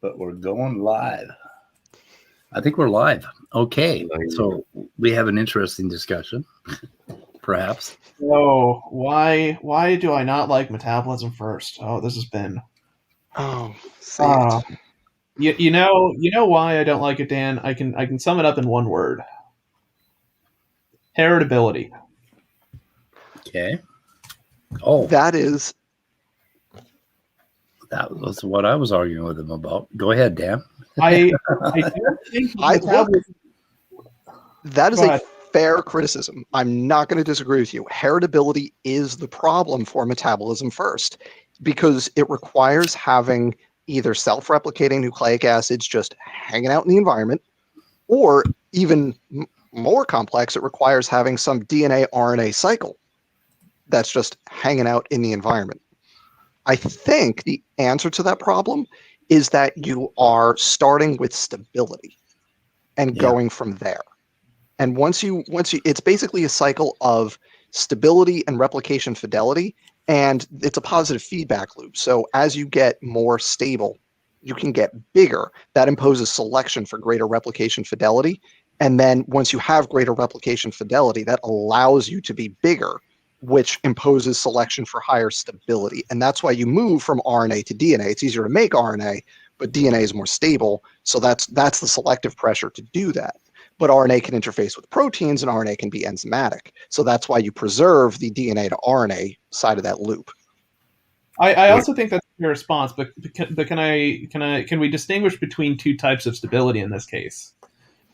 but we're going live. I think we're live. Okay, so we have an interesting discussion, perhaps. Oh, why do I not like metabolism first? Oh, this has been. You know why I don't like it, Dan? I can sum it up in one word: heritability. Okay. Oh, that was what I was arguing with him about. Go ahead, Dan. I don't think metabolism. That is a fair criticism. I'm not going to disagree with you. Heritability is the problem for metabolism first, because it requires having either self-replicating nucleic acids just hanging out in the environment, or even more complex, it requires having some DNA-RNA cycle that's just hanging out in the environment. I think the answer to that problem is that you are starting with stability and going from there. And once you, it's basically a cycle of stability and replication fidelity, and it's a positive feedback loop. So as you get more stable, you can get bigger. That imposes selection for greater replication fidelity. And then once you have greater replication fidelity, that allows you to be bigger, which imposes selection for higher stability. And that's why you move from RNA to DNA. It's easier to make RNA, but DNA is more stable. So that's the selective pressure to do that. But RNA can interface with proteins, and RNA can be enzymatic. So that's why you preserve the DNA to RNA side of that loop. I also think that's your response, but can we distinguish between two types of stability in this case?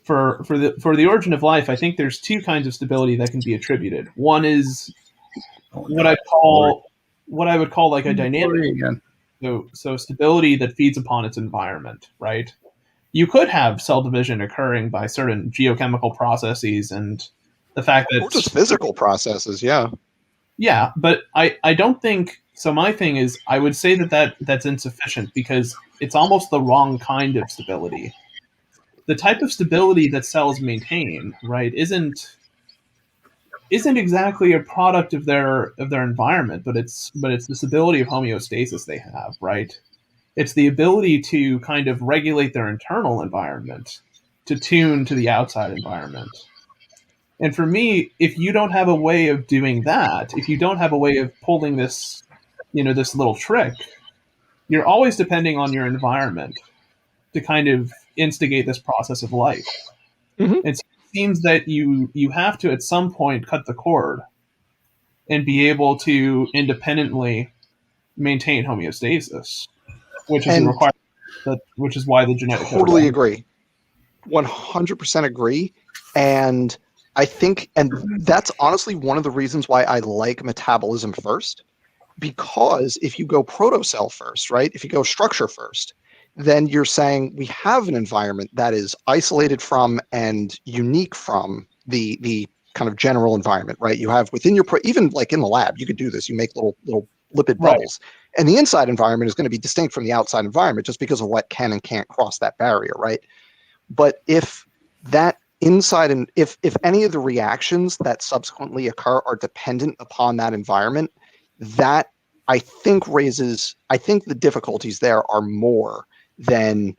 For the origin of life, I think there's two kinds of stability that can be attributed. One is what I would call like a dynamic. So stability that feeds upon its environment, right? You could have cell division occurring by certain geochemical processes, and the fact that... Or just physical processes, yeah. Yeah, but I don't think... So my thing is, I would say that's insufficient, because it's almost the wrong kind of stability. The type of stability that cells maintain, right, isn't exactly a product of their environment, but it's the stability of homeostasis they have, right? It's the ability to kind of regulate their internal environment to tune to the outside environment. And for me, if you don't have a way of doing that, if you don't have a way of pulling this, this little trick, you're always depending on your environment to kind of instigate this process of life. Mm-hmm. It seems that you have to, at some point, cut the cord and be able to independently maintain homeostasis, which is a requirement. Which is why the genetic... Totally agree. 100% agree. And I think, and that's honestly one of the reasons why I like metabolism first, because if you go protocell first, right? If you go structure first, then you're saying we have an environment that is isolated from and unique from the kind of general environment, right? You have within your, even like in the lab, you could do this. You make little lipid bubbles. Right. And the inside environment is going to be distinct from the outside environment just because of what can and can't cross that barrier, right? But if that inside, and if any of the reactions that subsequently occur are dependent upon that environment, that I think the difficulties there are more than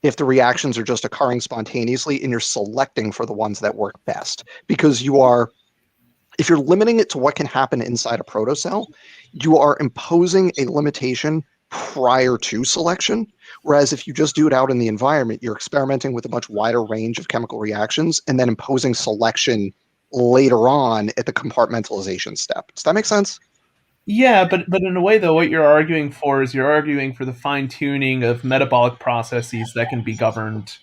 if the reactions are just occurring spontaneously and you're selecting for the ones that work best. Because if you're limiting it to what can happen inside a protocell, you are imposing a limitation prior to selection. Whereas if you just do it out in the environment, you're experimenting with a much wider range of chemical reactions and then imposing selection later on at the compartmentalization step. Does that make sense? Yeah, but in a way, though, what you're arguing for is you're arguing for the fine-tuning of metabolic processes that can be governed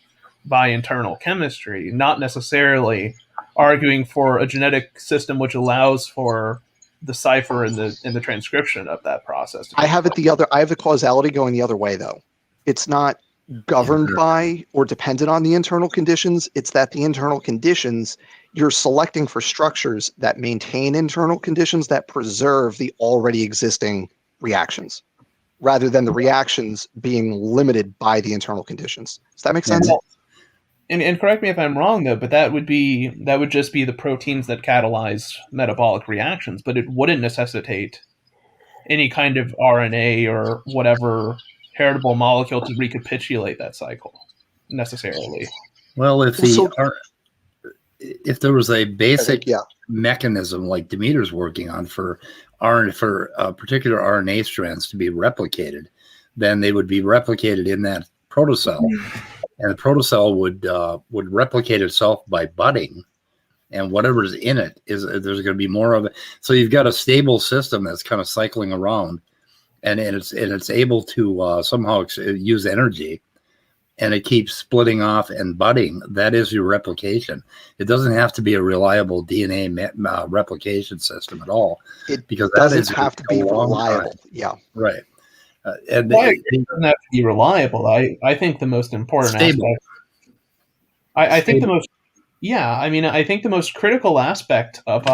by internal chemistry, not necessarily arguing for a genetic system which allows for the cipher and the transcription of that process. I have the causality going the other way, though. It's not governed by or dependent on the internal conditions. It's that the internal conditions, you're selecting for structures that maintain internal conditions that preserve the already existing reactions, rather than the reactions being limited by the internal conditions. Does that make sense? And correct me if I'm wrong, though, but that would just be the proteins that catalyze metabolic reactions, but it wouldn't necessitate any kind of RNA or whatever heritable molecule to recapitulate that cycle necessarily. Well, if there was a basic mechanism like Demeter's working on for particular RNA strands to be replicated, then they would be replicated in that protocell, and the protocell would replicate itself by budding, and whatever's in it there's going to be more of it. So you've got a stable system that's kind of cycling around, and it's able to somehow use energy, and it keeps splitting off and budding. That is your replication. It doesn't have to be a reliable DNA replication system at all. Because that doesn't have to be reliable. Yeah. Right. It doesn't have to be reliable. I think the most important aspect. I think the most. Yeah, I mean, I think the most critical aspect of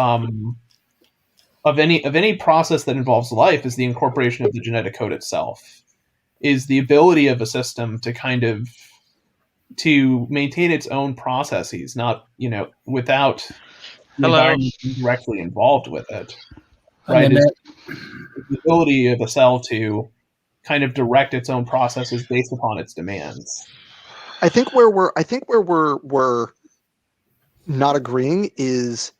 any process that involves life is the incorporation of the genetic code itself. Is the ability of a system to maintain its own processes, not without the environment being directly involved with it. Right? It's the ability of a cell to kind of direct its own processes based upon its demands. I think where we're not agreeing is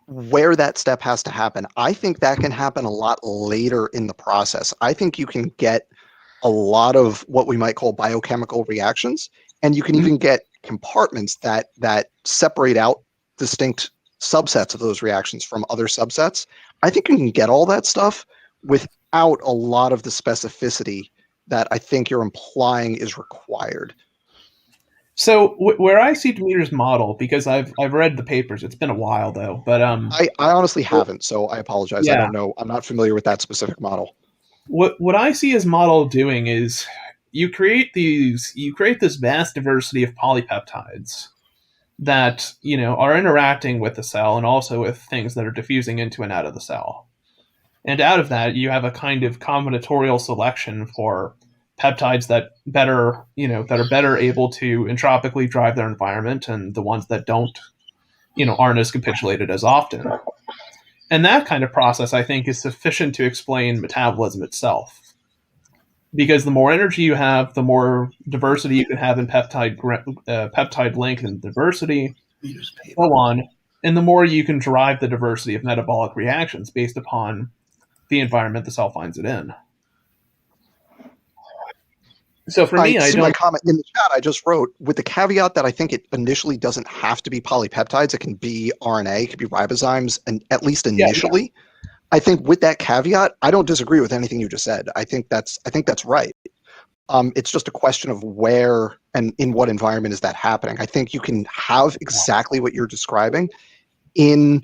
where that step has to happen. I think that can happen a lot later in the process. I think you can get a lot of what we might call biochemical reactions, and you can even get compartments that separate out distinct subsets of those reactions from other subsets. I think you can get all that stuff without a lot of the specificity that I think you're implying is required. So where I see Demeter's model, because I've read the papers, it's been a while though, but I honestly haven't, so I apologize. I don't know. I'm not familiar with that specific model. What I see his model doing is you create this vast diversity of polypeptides that are interacting with the cell and also with things that are diffusing into and out of the cell. And out of that, you have a kind of combinatorial selection for peptides that are better able to entropically drive their environment, and the ones that don't, aren't as capitulated as often. And that kind of process, I think, is sufficient to explain metabolism itself. Because the more energy you have, the more diversity you can have in peptide length and diversity, so on, and the more you can drive the diversity of metabolic reactions based upon the environment the cell finds it in. So for me, I see my comment in the chat. I just wrote with the caveat that I think it initially doesn't have to be polypeptides. It can be RNA, it could be ribozymes, and at least initially. Yeah. I think with that caveat, I don't disagree with anything you just said. I think that's right. It's just a question of where and in what environment is that happening. I think you can have exactly what you're describing in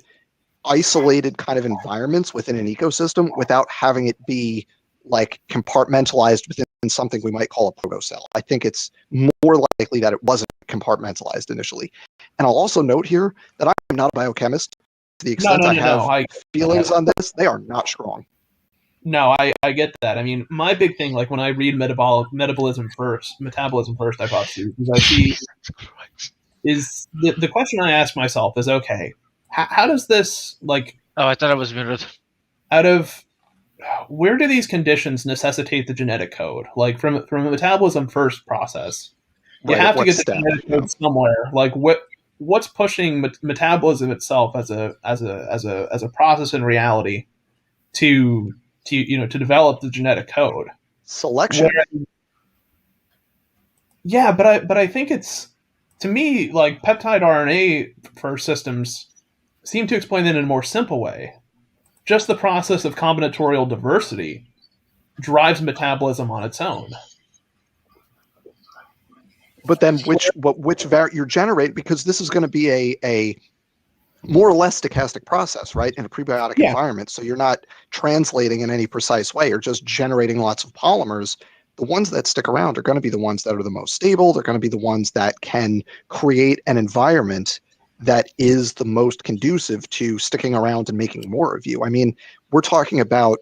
isolated kind of environments within an ecosystem without having it be like compartmentalized within something we might call a protocell. I think it's more likely that it wasn't compartmentalized initially. And I'll also note here that I'm not a biochemist. To the extent I have feelings on this, they are not strong. No, I get that. I mean, my big thing, like when I read metabolism first hypothesis, is I see is the question I ask myself is, okay, how does this I thought I was muted. Where do these conditions necessitate the genetic code? Like from a metabolism first process, you have to get the genetic code somewhere. Like what's pushing metabolism itself as a process in reality to develop the genetic code? Selection. But I think it's, to me, like peptide RNA first systems seem to explain that in a more simple way. Just the process of combinatorial diversity drives metabolism on its own. But then which variant you generate, because this is going to be a more or less stochastic process, right, in a prebiotic environment. So you're not translating in any precise way. You're just generating lots of polymers. The ones that stick around are going to be the ones that are the most stable. They're going to be the ones that can create an environment that is the most conducive to sticking around and making more of you. I mean, we're talking about,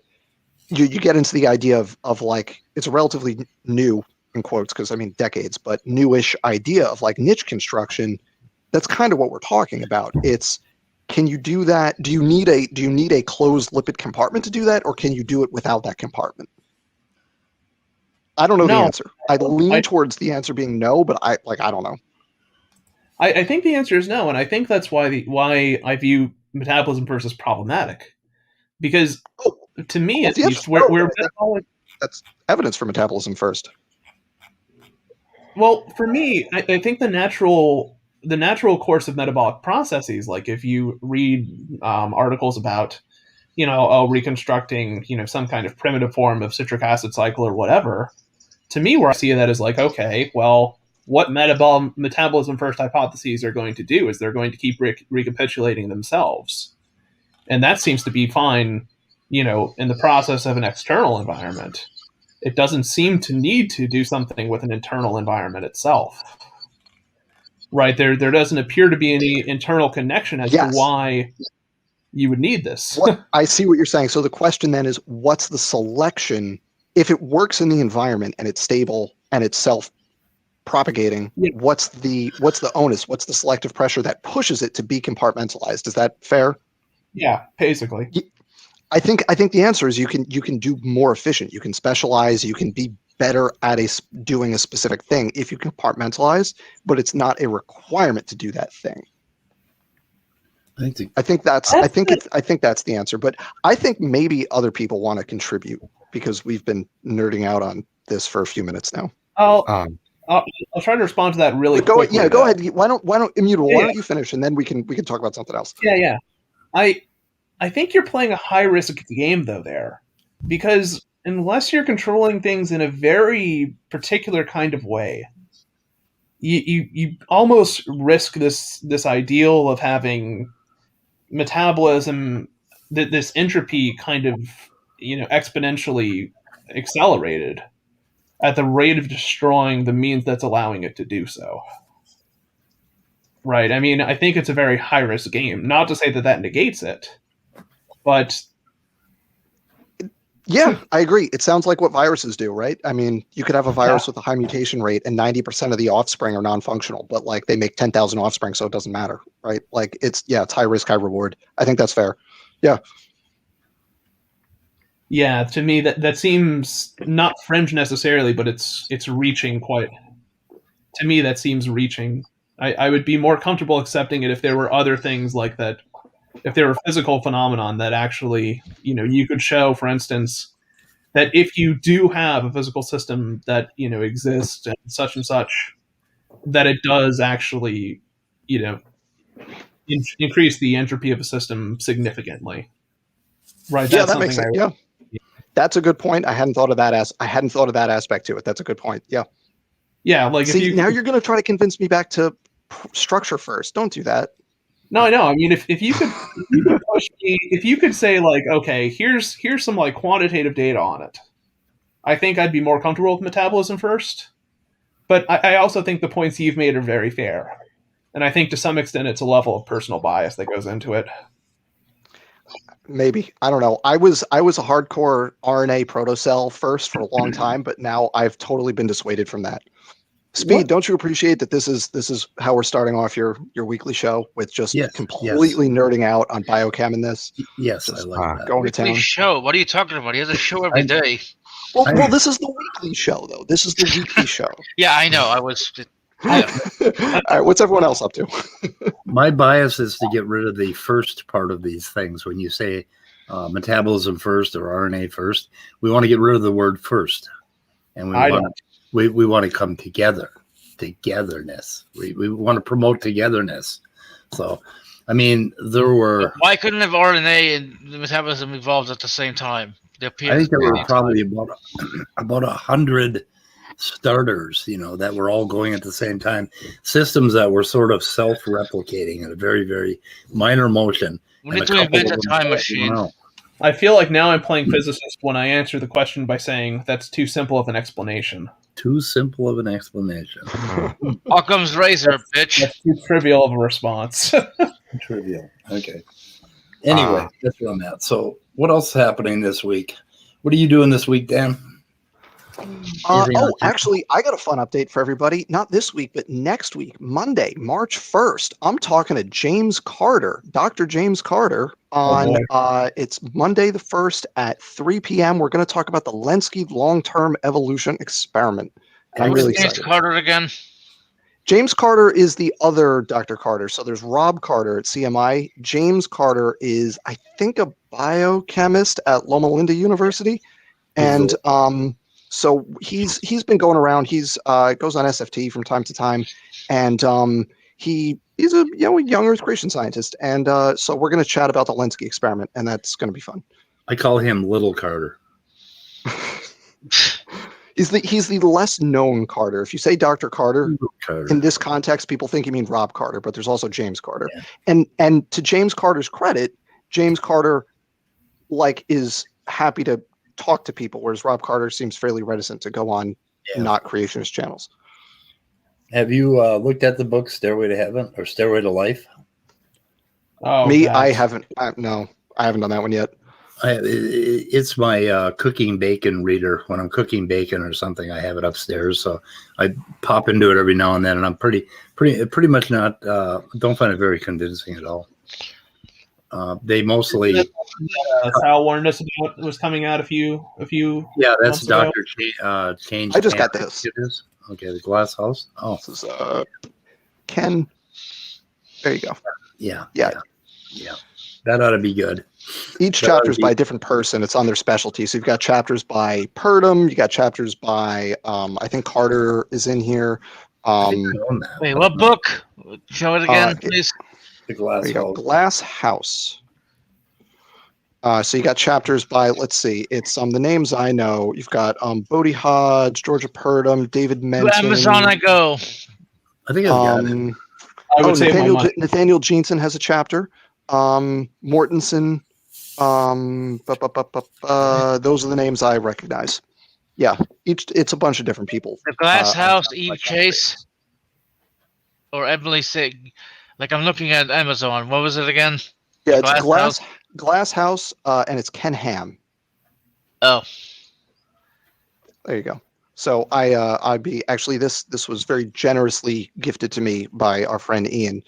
you get into the idea of like, it's a relatively new, in quotes, because I mean decades, but newish idea of like niche construction. That's kind of what we're talking about. It's, can you do that? Do you need a closed lipid compartment to do that, or can you do it without that compartment? I don't know the No. answer. I lean towards the answer being no, but I don't know. I think the answer is no, and I think that's why I view metabolism first as problematic. Because to me, at least, that's evidence for metabolism first. Well, for me, I think the natural course of metabolic processes, like if you read articles about, reconstructing, some kind of primitive form of citric acid cycle or whatever, to me, where I see that is like, okay, well, what metabolism first hypotheses are going to do is they're going to keep recapitulating themselves. And that seems to be fine, in the process of an external environment. It doesn't seem to need to do something with an internal environment itself. Right? There doesn't appear to be any internal connection as to why you would need this. I see what you're saying. So the question then is, what's the selection? If it works in the environment and it's stable and it's self-propagating, what's the onus? What's the selective pressure that pushes it to be compartmentalized? Is that fair? Yeah, basically. I think the answer is you can do more efficient. You can specialize. You can be better at doing a specific thing if you compartmentalize, but it's not a requirement to do that thing. I think that's the answer. But I think maybe other people want to contribute because we've been nerding out on this for a few minutes now. I'll try to respond to that really quickly. Yeah, go ahead. Why don't Immutable? Why don't you finish and then we can talk about something else? Yeah. I think you're playing a high-risk game, though, there. Because unless you're controlling things in a very particular kind of way, you almost risk this ideal of having metabolism, this entropy kind of, exponentially accelerated at the rate of destroying the means that's allowing it to do so. Right? I mean, I think it's a very high-risk game. Not to say that negates it. But yeah, I agree. It sounds like what viruses do, right? I mean, you could have a virus with a high mutation rate and 90% of the offspring are non-functional, but like they make 10,000 offspring, so it doesn't matter, right? Like it's high risk, high reward. I think that's fair. Yeah. Yeah, to me that seems not fringe necessarily, but it's reaching quite. To me, that seems reaching. I would be more comfortable accepting it if there were other things like that. If there were physical phenomenon that actually, you could show, for instance, that if you do have a physical system that, exists and such, that it does actually, increase the entropy of a system significantly. Right. That's that makes sense. Yeah. That's a good point. I hadn't thought of that aspect to it. That's a good point. Yeah. Yeah. Like, now you're going to try to convince me back to structure first. Don't do that. No, I know. I mean, if you could push me, if you could say like, okay, here's some like quantitative data on it, I think I'd be more comfortable with metabolism first. But I also think the points you've made are very fair, and I think to some extent it's a level of personal bias that goes into it. Maybe, I don't know. I was a hardcore RNA protocell first for a long time, but now I've totally been dissuaded from that. Speed, don't you appreciate that this is how we're starting off your weekly show with just completely nerding out on biochem in this? Yes, I like that. Going to town. Show? What are you talking about? He has a show every day. Well, this is the weekly show, though. This is the weekly show. Yeah, I know. I was. All right, what's everyone else up to? My bias is to get rid of the first part of these things. When you say metabolism first or RNA first, we want to get rid of the word first, and we want to come together, togetherness. We want to promote togetherness. So, I mean, there were. Why couldn't have RNA and the metabolism evolved at the same time? I think there were probably about 100 starters, that were all going at the same time. Systems that were sort of self-replicating at a very, very minor motion. We need to invent a time machine. I feel like now I'm playing physicist when I answer the question by saying that's too simple of an explanation. Too simple of an explanation. Occam's razor, bitch. That's too trivial of a response. Trivial. Okay. Anyway, that's where I'm at. So what else is happening this week? What are you doing this week, Dan? Actually, I got a fun update for everybody. Not this week, but next week, Monday, March 1st. I'm talking to James Carter, Dr. James Carter, on it's Monday the 1st at 3 p.m. We're going to talk about the Lenski long-term evolution experiment. And I'm really James excited. Carter again? James Carter is the other Dr. Carter. So there's Rob Carter at CMI. James Carter is, I think, a biochemist at Loma Linda University. And so he's been going around. He's goes on SFT from time to time, and he's a young Earth creation scientist. And so we're going to chat about the Lenski experiment, and that's going to be fun. I call him Little Carter. He's the less known Carter. If you say Dr. Carter, Carter, in this context, people think you mean Rob Carter, but there's also James Carter. Yeah. And to James Carter's credit, James Carter is happy to talk to people, whereas Rob Carter seems fairly reticent to go on not creationist channels. Have you looked at the book Stairway to Heaven or Stairway to Life? Oh, Me, God. I haven't. No, I haven't done that one yet. It's my cooking bacon reader. When I'm cooking bacon or something, I have it upstairs, so I pop into it every now and then, and I'm pretty much not. Don't find it very convincing at all. They mostly. Sal warned us about was coming out a few. Yeah, that's Dr. Change. I just got this. It is okay. The Glass House. Oh, this is Ken. There you go. Yeah. That ought to be good. Each chapter is by a different person. It's on their specialty. So you've got chapters by Purdom. You got chapters by I think Carter is in here. Wait, what book? Show it again, please. The Glass There you House. go. Glass House. So you got chapters by, let's see, it's the names I know. You've got Bodie Hodge, Georgia Purdom, David Menton. To Amazon I go. I think I've got it. I would say Nathaniel Jeanson has a chapter. Mortensen. Those are the names I recognize. Yeah, it's a bunch of different people. The Glass House, Eve Chase, or Emily Sig. Like I'm looking at Amazon. What was it again? Yeah, it's Glass House, and it's Ken Ham. Oh, there you go. So I'd be actually this was very generously gifted to me by our friend Ian.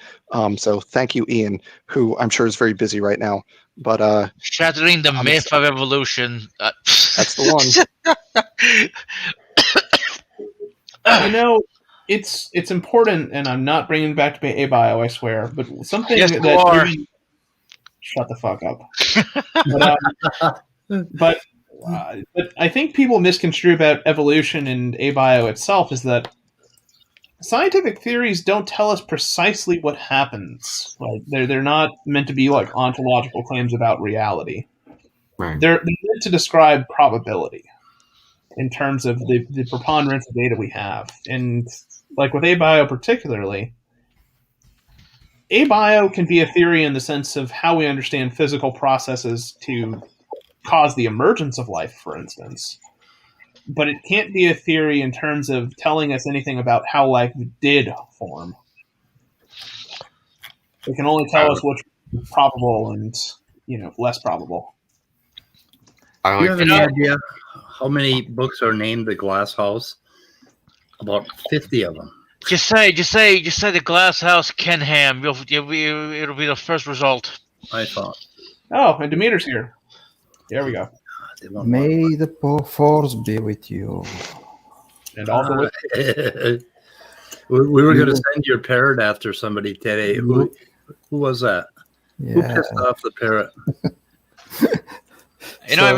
So thank you, Ian, who I'm sure is very busy right now. But shattering the myth of evolution. That's the one. It's important, and I'm not bringing it back to Abio, I swear. But something yes, that really, shut the fuck up. But I think people misconstrue about evolution and Abio itself is that scientific theories don't tell us precisely what happens. Like they're not meant to be like ontological claims about reality. Right. They're meant to describe probability in terms of the preponderance of data we have. And like with Abio particularly, Abio can be a theory in the sense of how we understand physical processes to cause the emergence of life, for instance. But it can't be a theory in terms of telling us anything about how life did form. It can only tell us what's probable and, less probable. Do you have any idea how many books are named The Glass House? About 50 of them. Just say the Glass House Ken Ham. It'll be the first result. I thought. Oh, and Demeter's here. There we go. May the force be with you. And also with we were going to send your parrot after somebody today. Who was that? Yeah. Who pissed off the parrot? I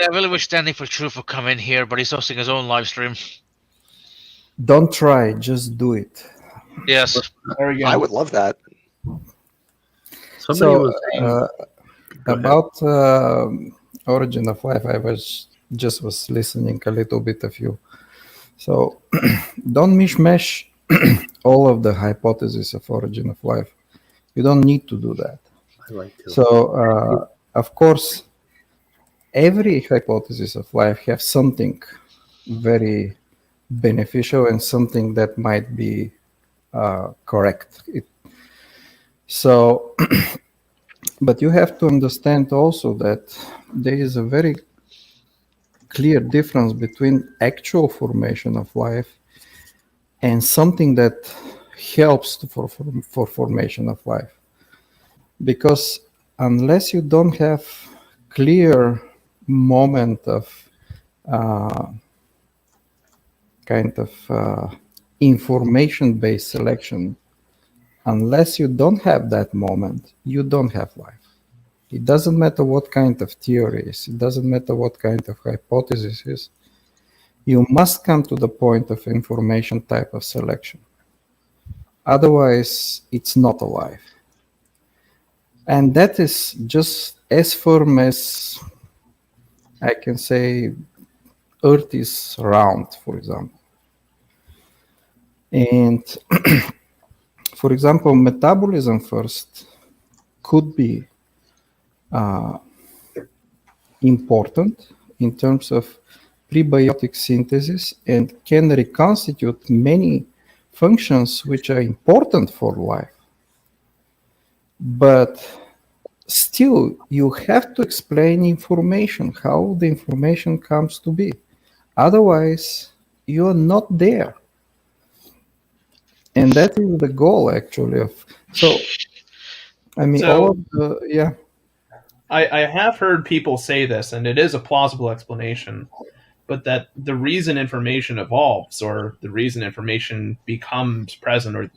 really wish Danny for Truth would come in here, but he's hosting his own live stream. Don't try, just do it. Yes. There we go. I would love that. Somebody was saying, about origin of life, I was listening a little bit of you. So don't mishmash all of the hypotheses of origin of life. You don't need to do that. I like to. So of course, every hypothesis of life have something very beneficial and something that might be correct. But you have to understand also that there is a very clear difference between actual formation of life and something that helps for formation of life. Because unless you don't have clear moment of information-based selection, unless you don't have that moment, you don't have life. It doesn't matter what kind of theories, it doesn't matter what kind of hypothesis is. You must come to the point of information type of selection. Otherwise, it's not alive. And that is just as firm as I can say Earth is round, for example. And for example, metabolism first could be important in terms of prebiotic synthesis and can reconstitute many functions which are important for life. But still, you have to explain information, how the information comes to be. Otherwise, you're not there. And that is the goal, actually. I have heard people say this, and it is a plausible explanation, but that the reason information evolves or the reason information becomes present or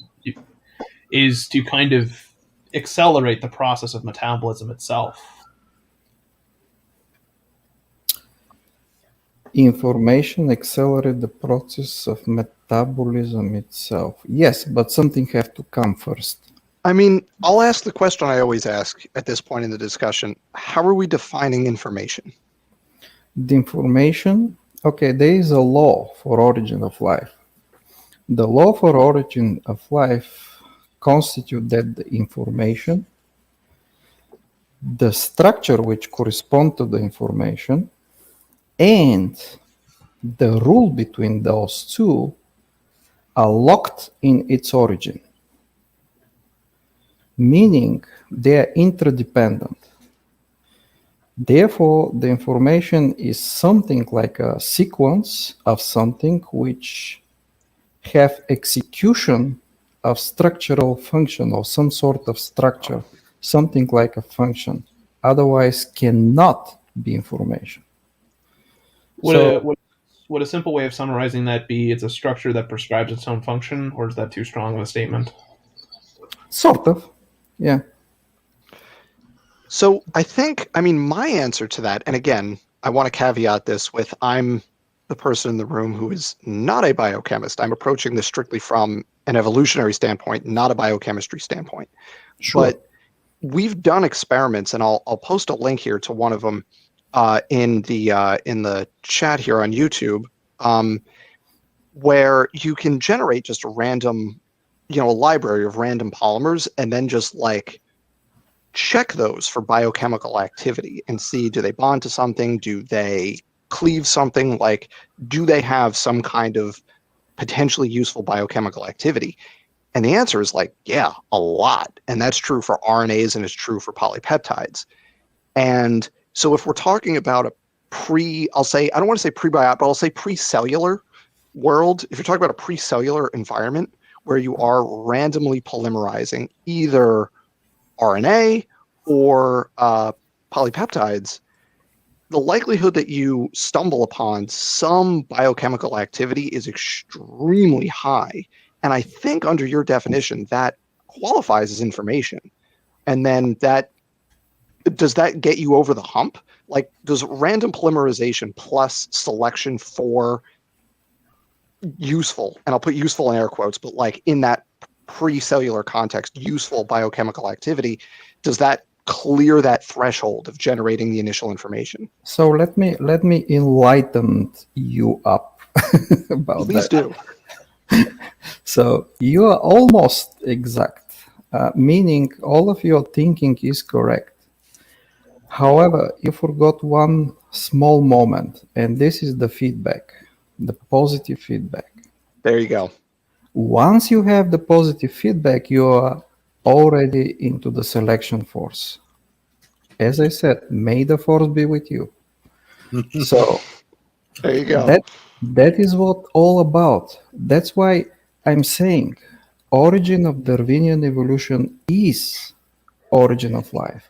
is to kind of accelerate the process of metabolism itself. Information accelerate the process of metabolism itself. Yes, but something has to come first. I mean, I'll ask the question I always ask at this point in the discussion. How are we defining information? The information, okay, there is a law for origin of life. The law for origin of life constitutes that the information, the structure which corresponds to the information, and the rule between those two are locked in its origin, meaning they are interdependent. Therefore, the information is something like a sequence of something which have execution of structural function or some sort of structure, something like a function. Otherwise, cannot be information. Would a simple way of summarizing that be it's a structure that prescribes its own function, or is that too strong of a statement? Sort of, yeah. So I mean, my answer to that, and again, I want to caveat this with I'm the person in the room who is not a biochemist. I'm approaching this strictly from an evolutionary standpoint, not a biochemistry standpoint. Sure. But we've done experiments, and I'll post a link here to one of them in the chat here on YouTube, where you can generate just a random, a library of random polymers, and then just like check those for biochemical activity and see, do they bond to something? Do they cleave something? Like, do they have some kind of potentially useful biochemical activity? And the answer is like, yeah, a lot. And that's true for RNAs and it's true for polypeptides. And so if we're talking about a I don't want to say prebiotic, but I'll say pre-cellular world, if you're talking about a pre-cellular environment where you are randomly polymerizing either RNA or polypeptides, the likelihood that you stumble upon some biochemical activity is extremely high. And I think under your definition, that qualifies as information. And then does that get you over the hump? Like, does random polymerization plus selection for useful, and I'll put useful in air quotes, but like in that pre-cellular context, useful biochemical activity, does that clear that threshold of generating the initial information? So let me enlighten you up about Please that. do. So you are almost exact, meaning all of your thinking is correct. However, you forgot one small moment, and this is the feedback, the positive feedback. There you go. Once you have the positive feedback, you are already into the selection force. As I said, may the force be with you. So There you go. That is what all about. That's why I'm saying origin of Darwinian evolution is origin of life.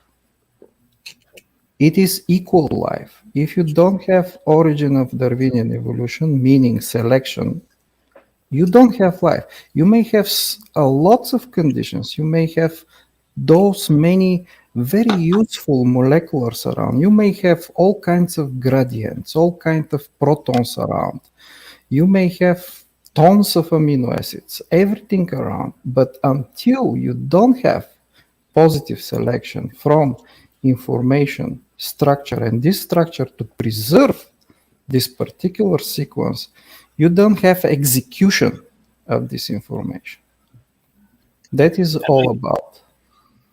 It is equal to life. If you don't have origin of Darwinian evolution, meaning selection, you don't have life. You may have lots of conditions. You may have those many very useful moleculars around. You may have all kinds of gradients, all kinds of protons around. You may have tons of amino acids, everything around. But until you don't have positive selection from information structure, and this structure to preserve this particular sequence, you don't have execution of this information. That is all about.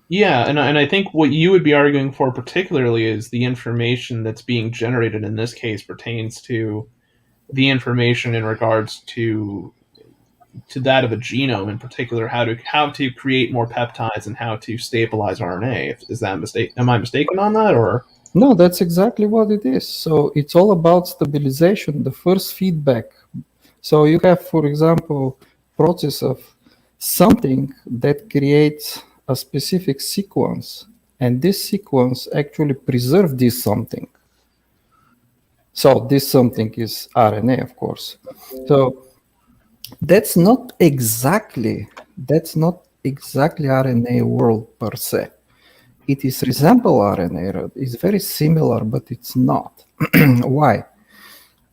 Yeah, and I think what you would be arguing for particularly is the information that's being generated in this case pertains to the information in regards to that of a genome, in particular, how to create more peptides and how to stabilize RNA. Is that a mistake? Am I mistaken on that, or? No, that's exactly what it is. So it's all about stabilization, the first feedback. So you have, for example, process of something that creates a specific sequence, and this sequence actually preserves this something. So this something is RNA, of course. So that's not exactly RNA world per se. It is resemble RNA. It's very similar, but it's not. Why?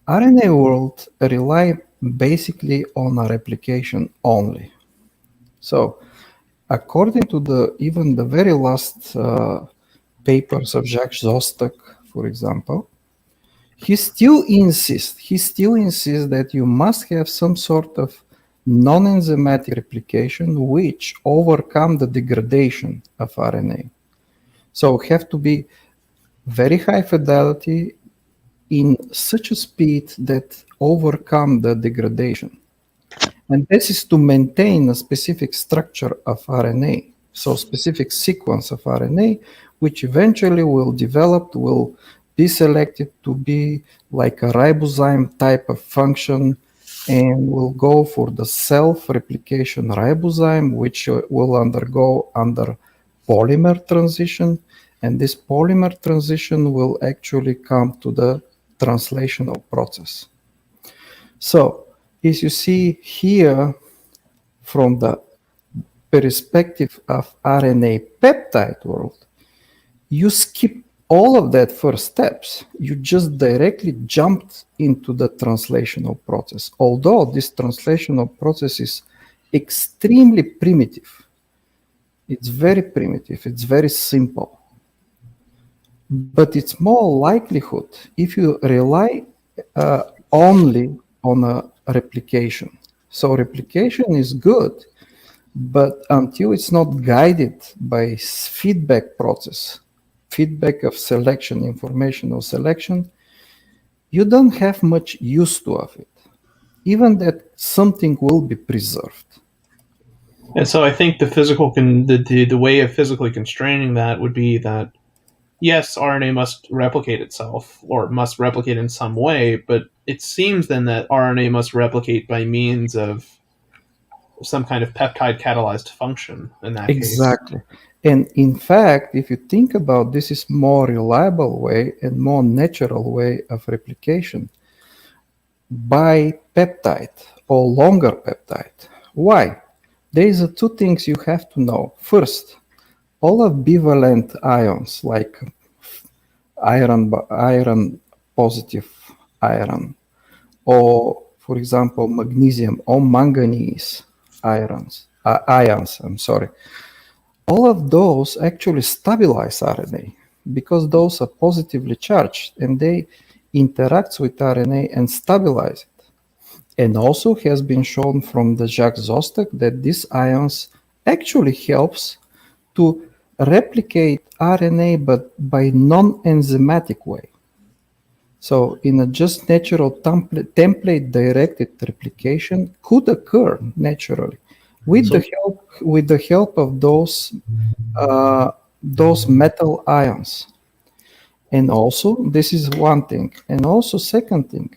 RNA world rely basically on a replication only. So according to even the very last papers of Jacques Zostak, for example, he still insists that you must have some sort of non-enzymatic replication which overcome the degradation of RNA. So have to be very high fidelity in such a speed that overcome the degradation. And this is to maintain a specific structure of RNA, so specific sequence of RNA, which eventually will be selected to be like a ribozyme type of function, and will go for the self-replication ribozyme, which will undergo under polymer transition, and this polymer transition will actually come to the translational process. So, as you see here, from the perspective of RNA peptide world, you skip all of that first steps. You just directly jumped into the translational process. Although this translational process is extremely primitive. It's very primitive. It's very simple. But it's more likelihood if you rely only on a replication. So replication is good, but until it's not guided by feedback process, feedback of selection, informational selection, you don't have much use to of it. Even that something will be preserved. And so I think the way of physically constraining that would be that, yes, RNA must replicate itself, or must replicate in some way, but it seems then that RNA must replicate by means of some kind of peptide catalyzed function in that case. Exactly. And in fact, if you think about this is more reliable way and more natural way of replication by peptide or longer peptide. Why? There is two things you have to know. First, all of bivalent ions like iron positive iron, or for example magnesium or manganese ions, all of those actually stabilize RNA because those are positively charged and they interact with RNA and stabilize it. And also has been shown from the Jacques Zostak that these ions actually helps to replicate RNA but by non-enzymatic way. So in a just natural template directed replication could occur naturally with the help of those metal ions. And also this is one thing. And also second thing,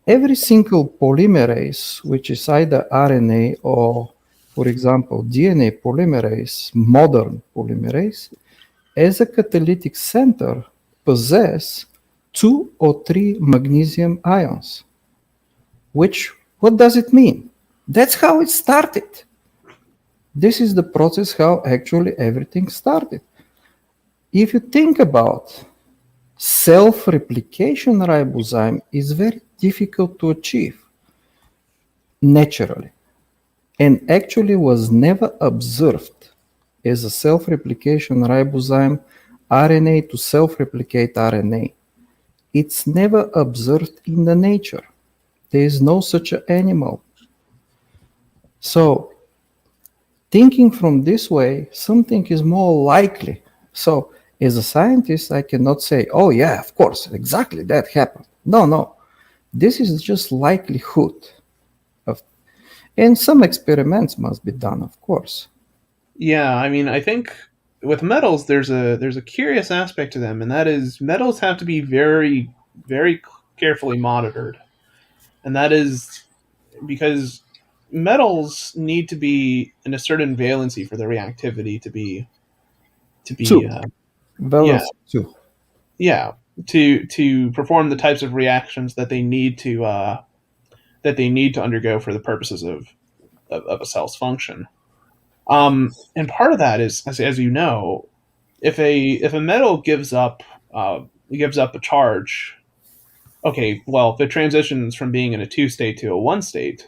every single polymerase, which is either RNA or, for example, DNA polymerase, modern polymerase, as a catalytic center, possess 2 or 3 magnesium ions. What does it mean? That's how it started. This is the process how actually everything started. If you think about self-replication ribozyme is very difficult to achieve naturally, and actually was never observed as a self-replication ribozyme RNA to self-replicate RNA. It's never observed in the nature. There is no such an animal. So thinking from this way, something is more likely. So as a scientist, I cannot say, oh yeah, of course, exactly that happened. No. This is just likelihood. And some experiments must be done, of course. Yeah, I mean, I think with metals, there's a curious aspect to them, and that is metals have to be very, very carefully monitored, and that is because metals need to be in a certain valency for their reactivity to be Valence too. Yeah, to perform the types of reactions that they need to undergo for the purposes of a cell's function. And part of that is, as you know, if a metal gives up a charge, okay, well, if it transitions from being in a 2 state to a 1 state,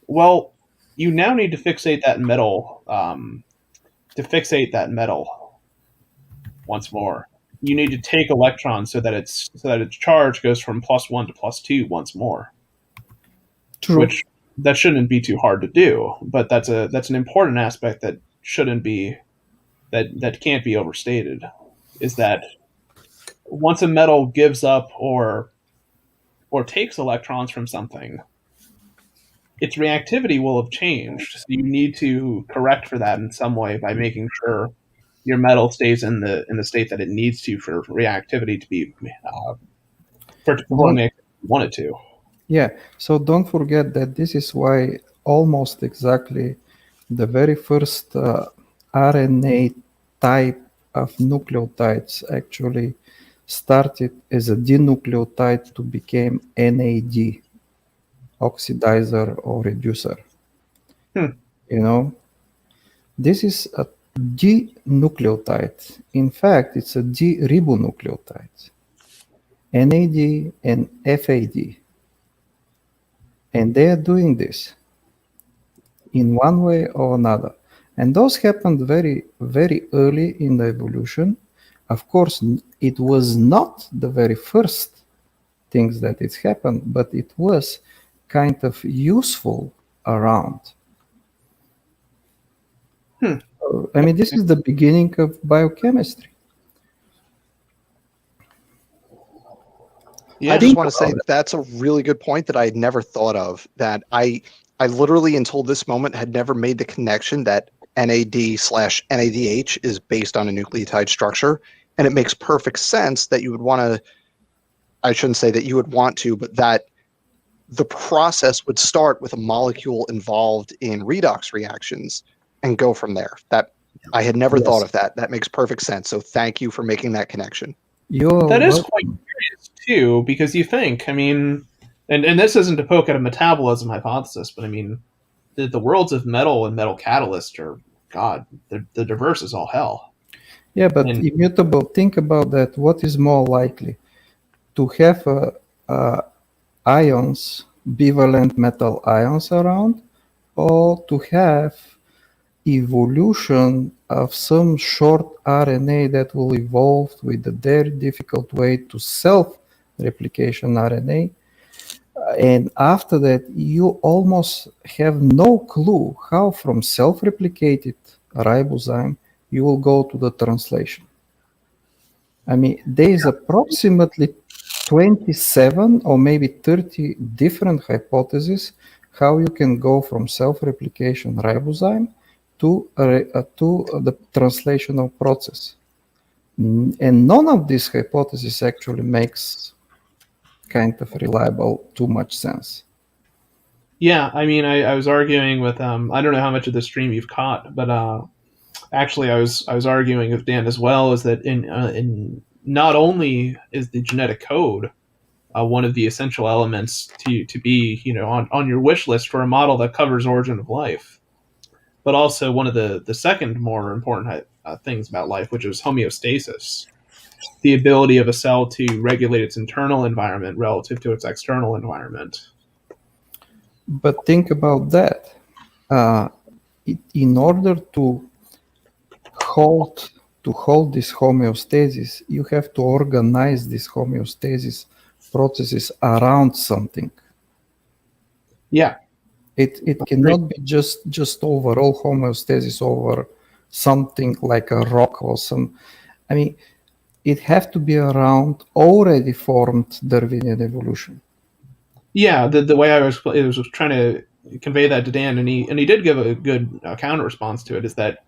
well, you now need to fixate that metal once more. You need to take electrons so that its charge goes from +1 to +2 once more. True. Which that shouldn't be too hard to do, but that's an important aspect that shouldn't be that can't be overstated. Is that once a metal gives up or takes electrons from something, its reactivity will have changed. So you need to correct for that in some way by making sure your metal stays in the state that it needs to for reactivity to be for it to perform the activity you want it to. Yeah, so don't forget that this is why almost exactly the very first RNA type of nucleotides actually started as a dinucleotide to become NAD, oxidizer or reducer. You know, this is a dinucleotide. In fact, it's a D-ribonucleotide, NAD and FAD. And they are doing this in one way or another. And those happened very, very early in the evolution. Of course, it was not the very first things that it happened, but it was kind of useful around. I mean, this is the beginning of biochemistry. Yeah. I just want to say that's a really good point that I had never thought of. That I literally until this moment had never made the connection that NAD/NADH is based on a nucleotide structure, and it makes perfect sense that you would want to. I shouldn't say that you would want to, but that the process would start with a molecule involved in redox reactions and go from there. That I had never thought of that. That makes perfect sense. So thank you for making that connection. That is quite curious too, because you think, I mean, and this isn't to poke at a metabolism hypothesis, but I mean, the worlds of metal and metal catalyst are, God, they're diverse as all hell. Yeah, but immutable, think about that. What is more likely? To have ions, bivalent metal ions around, or to have evolution of some short RNA that will evolve with a very difficult way to self-replication RNA. And after that, you almost have no clue how from self-replicated ribozyme you will go to the translation. I mean, there is approximately 27 or maybe 30 different hypotheses how you can go from self-replication ribozyme to the translational process. And none of these hypotheses actually makes kind of reliable too much sense. Yeah, I mean, I was arguing with I don't know how much of the stream you've caught, but actually, I was arguing with Dan as well. Is that in not only is the genetic code one of the essential elements to be on your wish list for a model that covers origin of life, but also one of the second more important things about life, which is homeostasis, the ability of a cell to regulate its internal environment relative to its external environment. But think about that. In order to hold this homeostasis, you have to organize this homeostasis processes around something. Yeah. It cannot be just overall homeostasis over something like a rock or some. I mean, it has to be around already formed Darwinian evolution. Yeah, the way I was trying to convey that to Dan, and he did give a good counter response to it, is that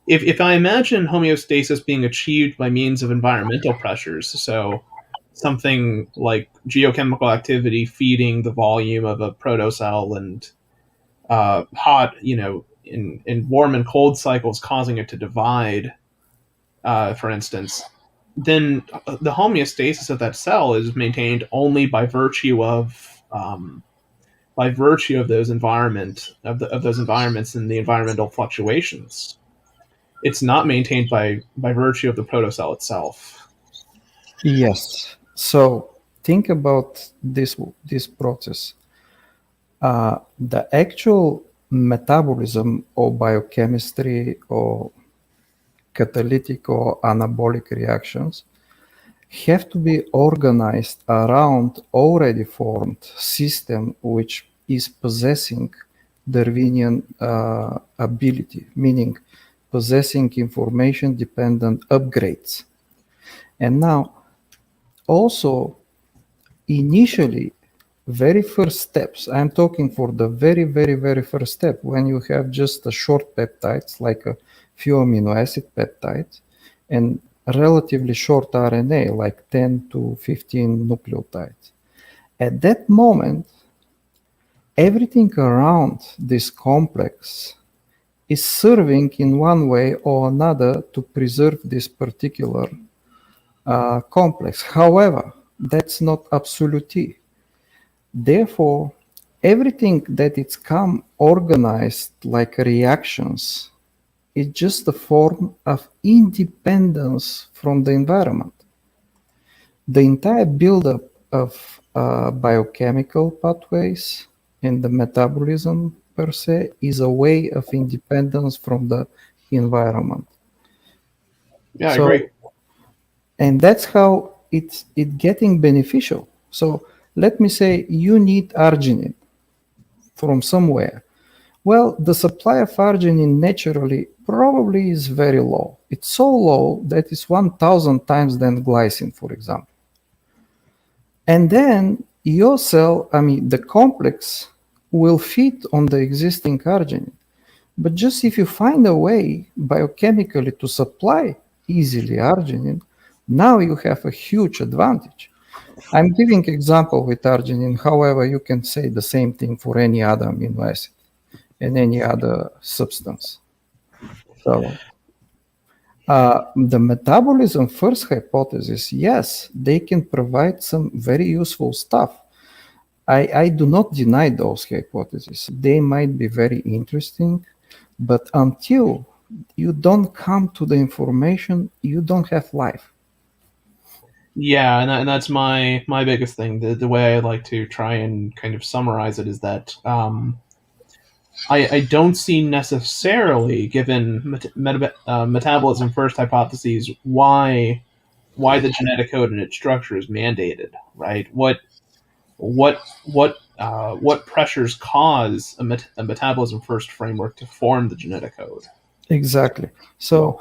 if I imagine homeostasis being achieved by means of environmental pressures, so something like geochemical activity feeding the volume of a protocell and hot, in warm and cold cycles causing it to divide, for instance, then the homeostasis of that cell is maintained only by virtue of those environments and the environmental fluctuations. It's not maintained by virtue of the protocell itself. Yes. So think about this process. The actual metabolism or biochemistry or catalytic or anabolic reactions have to be organized around already formed system which is possessing Darwinian ability, meaning possessing information dependent upgrades. And now also initially very first steps, I'm talking for the very, very, very first step, when you have just a short peptides, like a few amino acid peptides, and relatively short RNA, like 10 to 15 nucleotides. At that moment, everything around this complex is serving in one way or another to preserve this particular complex. However, that's not absolute. Therefore, everything that it's come organized like reactions is just a form of independence from the environment. The entire buildup of biochemical pathways and the metabolism per se is a way of independence from the environment. Yeah, I agree. And that's how it's getting beneficial. So let me say you need arginine from somewhere. Well, the supply of arginine naturally probably is very low. It's so low that it's 1,000 times than glycine, for example. And then your cell, the complex will feed on the existing arginine. But just if you find a way biochemically to supply easily arginine, now you have a huge advantage. I'm giving example with arginine. However, you can say the same thing for any other amino acid and any other substance. So the metabolism first hypothesis, yes, they can provide some very useful stuff. I do not deny those hypotheses. They might be very interesting, but until you don't come to the information, you don't have life. Yeah, and that's my biggest thing. The way I like to try and kind of summarize it is that I don't see necessarily, given metabolism first hypotheses, why the genetic code and its structure is mandated, right? What pressures cause a metabolism first framework to form the genetic code? Exactly. So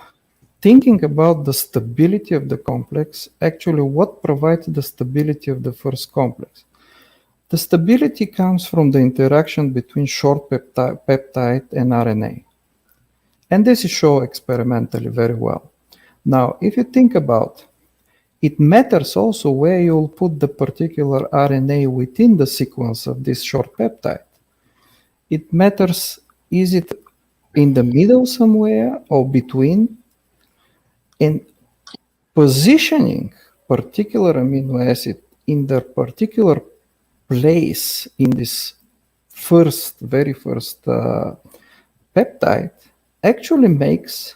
thinking about the stability of the complex, actually what provides the stability of the first complex? The stability comes from the interaction between short peptide and RNA. And this is shown experimentally very well. Now, if you think about, it matters also where you'll put the particular RNA within the sequence of this short peptide. It matters, is it in the middle somewhere or between? And positioning particular amino acid in the particular place in this very first peptide actually makes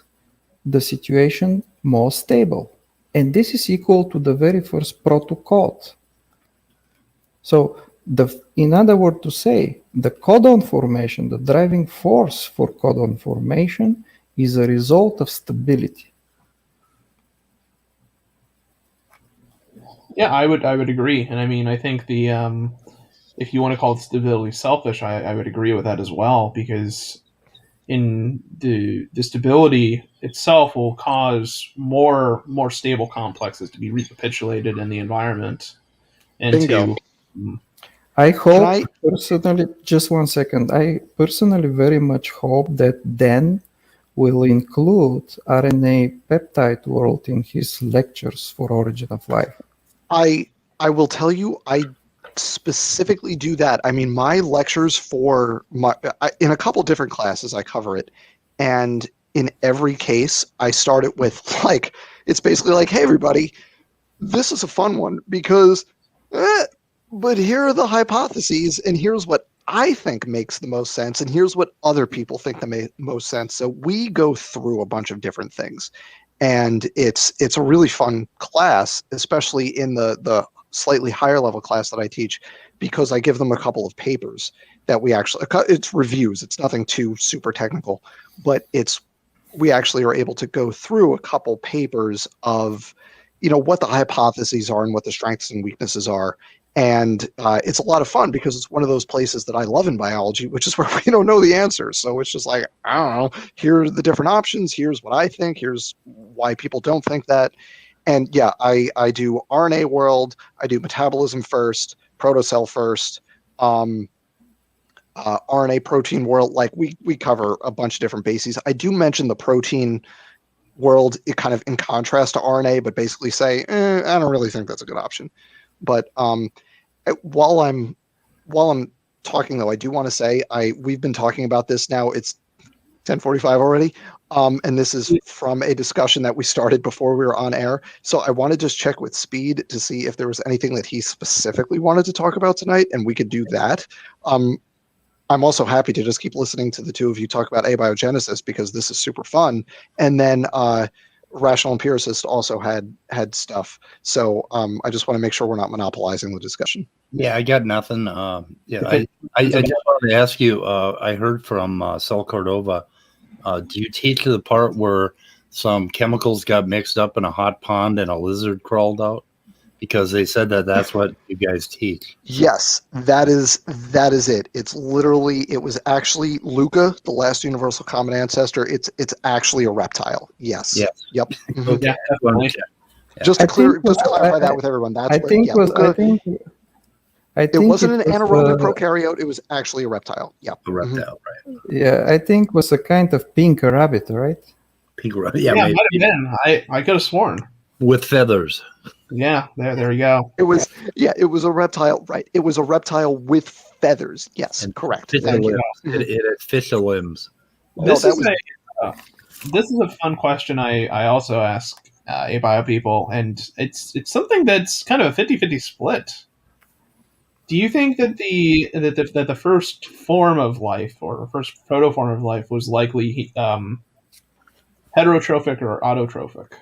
the situation more stable. And this is equal to the very first protocode. So, in other words to say, the codon formation, the driving force for codon formation is a result of stability. Yeah, I would agree, and I mean, I think the if you want to call it stability selfish, I would agree with that as well, because in the stability itself will cause more stable complexes to be recapitulated in the environment, and Bingo. I hope personally, just 1 second. I personally very much hope that Dan will include RNA peptide world in his lectures for Origin of Life. I will tell you, I specifically do that. I mean, my lectures for in a couple different classes, I cover it, and in every case, I start it with like, it's basically like, hey everybody, this is a fun one because, but here are the hypotheses, and here's what I think makes the most sense, and here's what other people think the most sense. So we go through a bunch of different things. And it's a really fun class, especially in the slightly higher level class that I teach, because I give them a couple of papers that we actually, it's reviews. It's nothing too super technical, but we actually are able to go through a couple papers of, what the hypotheses are and what the strengths and weaknesses are. And it's a lot of fun because it's one of those places that I love in biology, which is where we don't know the answers. So it's just like, I don't know, here are the different options. Here's what I think. Here's why people don't think that. And yeah, I do RNA world. I do metabolism first, protocell first, RNA protein world. Like we cover a bunch of different bases. I do mention the protein world kind of in contrast to RNA, but basically say, I don't really think that's a good option. But while I'm talking, though, I do want to say we've been talking about this now. It's 10:45 already, and this is from a discussion that we started before we were on air. So I want to just check with Speed to see if there was anything that he specifically wanted to talk about tonight, and we could do that. I'm also happy to just keep listening to the two of you talk about abiogenesis because this is super fun. And then Rational Empiricist also had stuff. So I just want to make sure we're not monopolizing the discussion. Yeah, I got nothing. I just wanted to ask you, I heard from Cel Cordova, do you teach the part where some chemicals got mixed up in a hot pond and a lizard crawled out? Because they said that's what you guys teach. Yes, that is it. It was actually Luca, the last universal common ancestor. It's actually a reptile. Yes. Yeah. Yep. Okay. Yeah, definitely. Just to clarify that with everyone. That's it wasn't an anaerobic prokaryote. It was actually a reptile. Yep. A reptile, right? Yeah, I think it was a kind of pink rabbit, right? Pink rabbit. Yeah, Yeah, it might have been. I could have sworn. with feathers. Yeah, there you go. It was a reptile, right? It was a reptile with feathers. Yes, And correct. It Thank you. had fish limbs. This is a fun question I also ask abio people, and it's something that's kind of a 50-50 split. Do you think that the first form of life or first protoform of life was likely heterotrophic or autotrophic?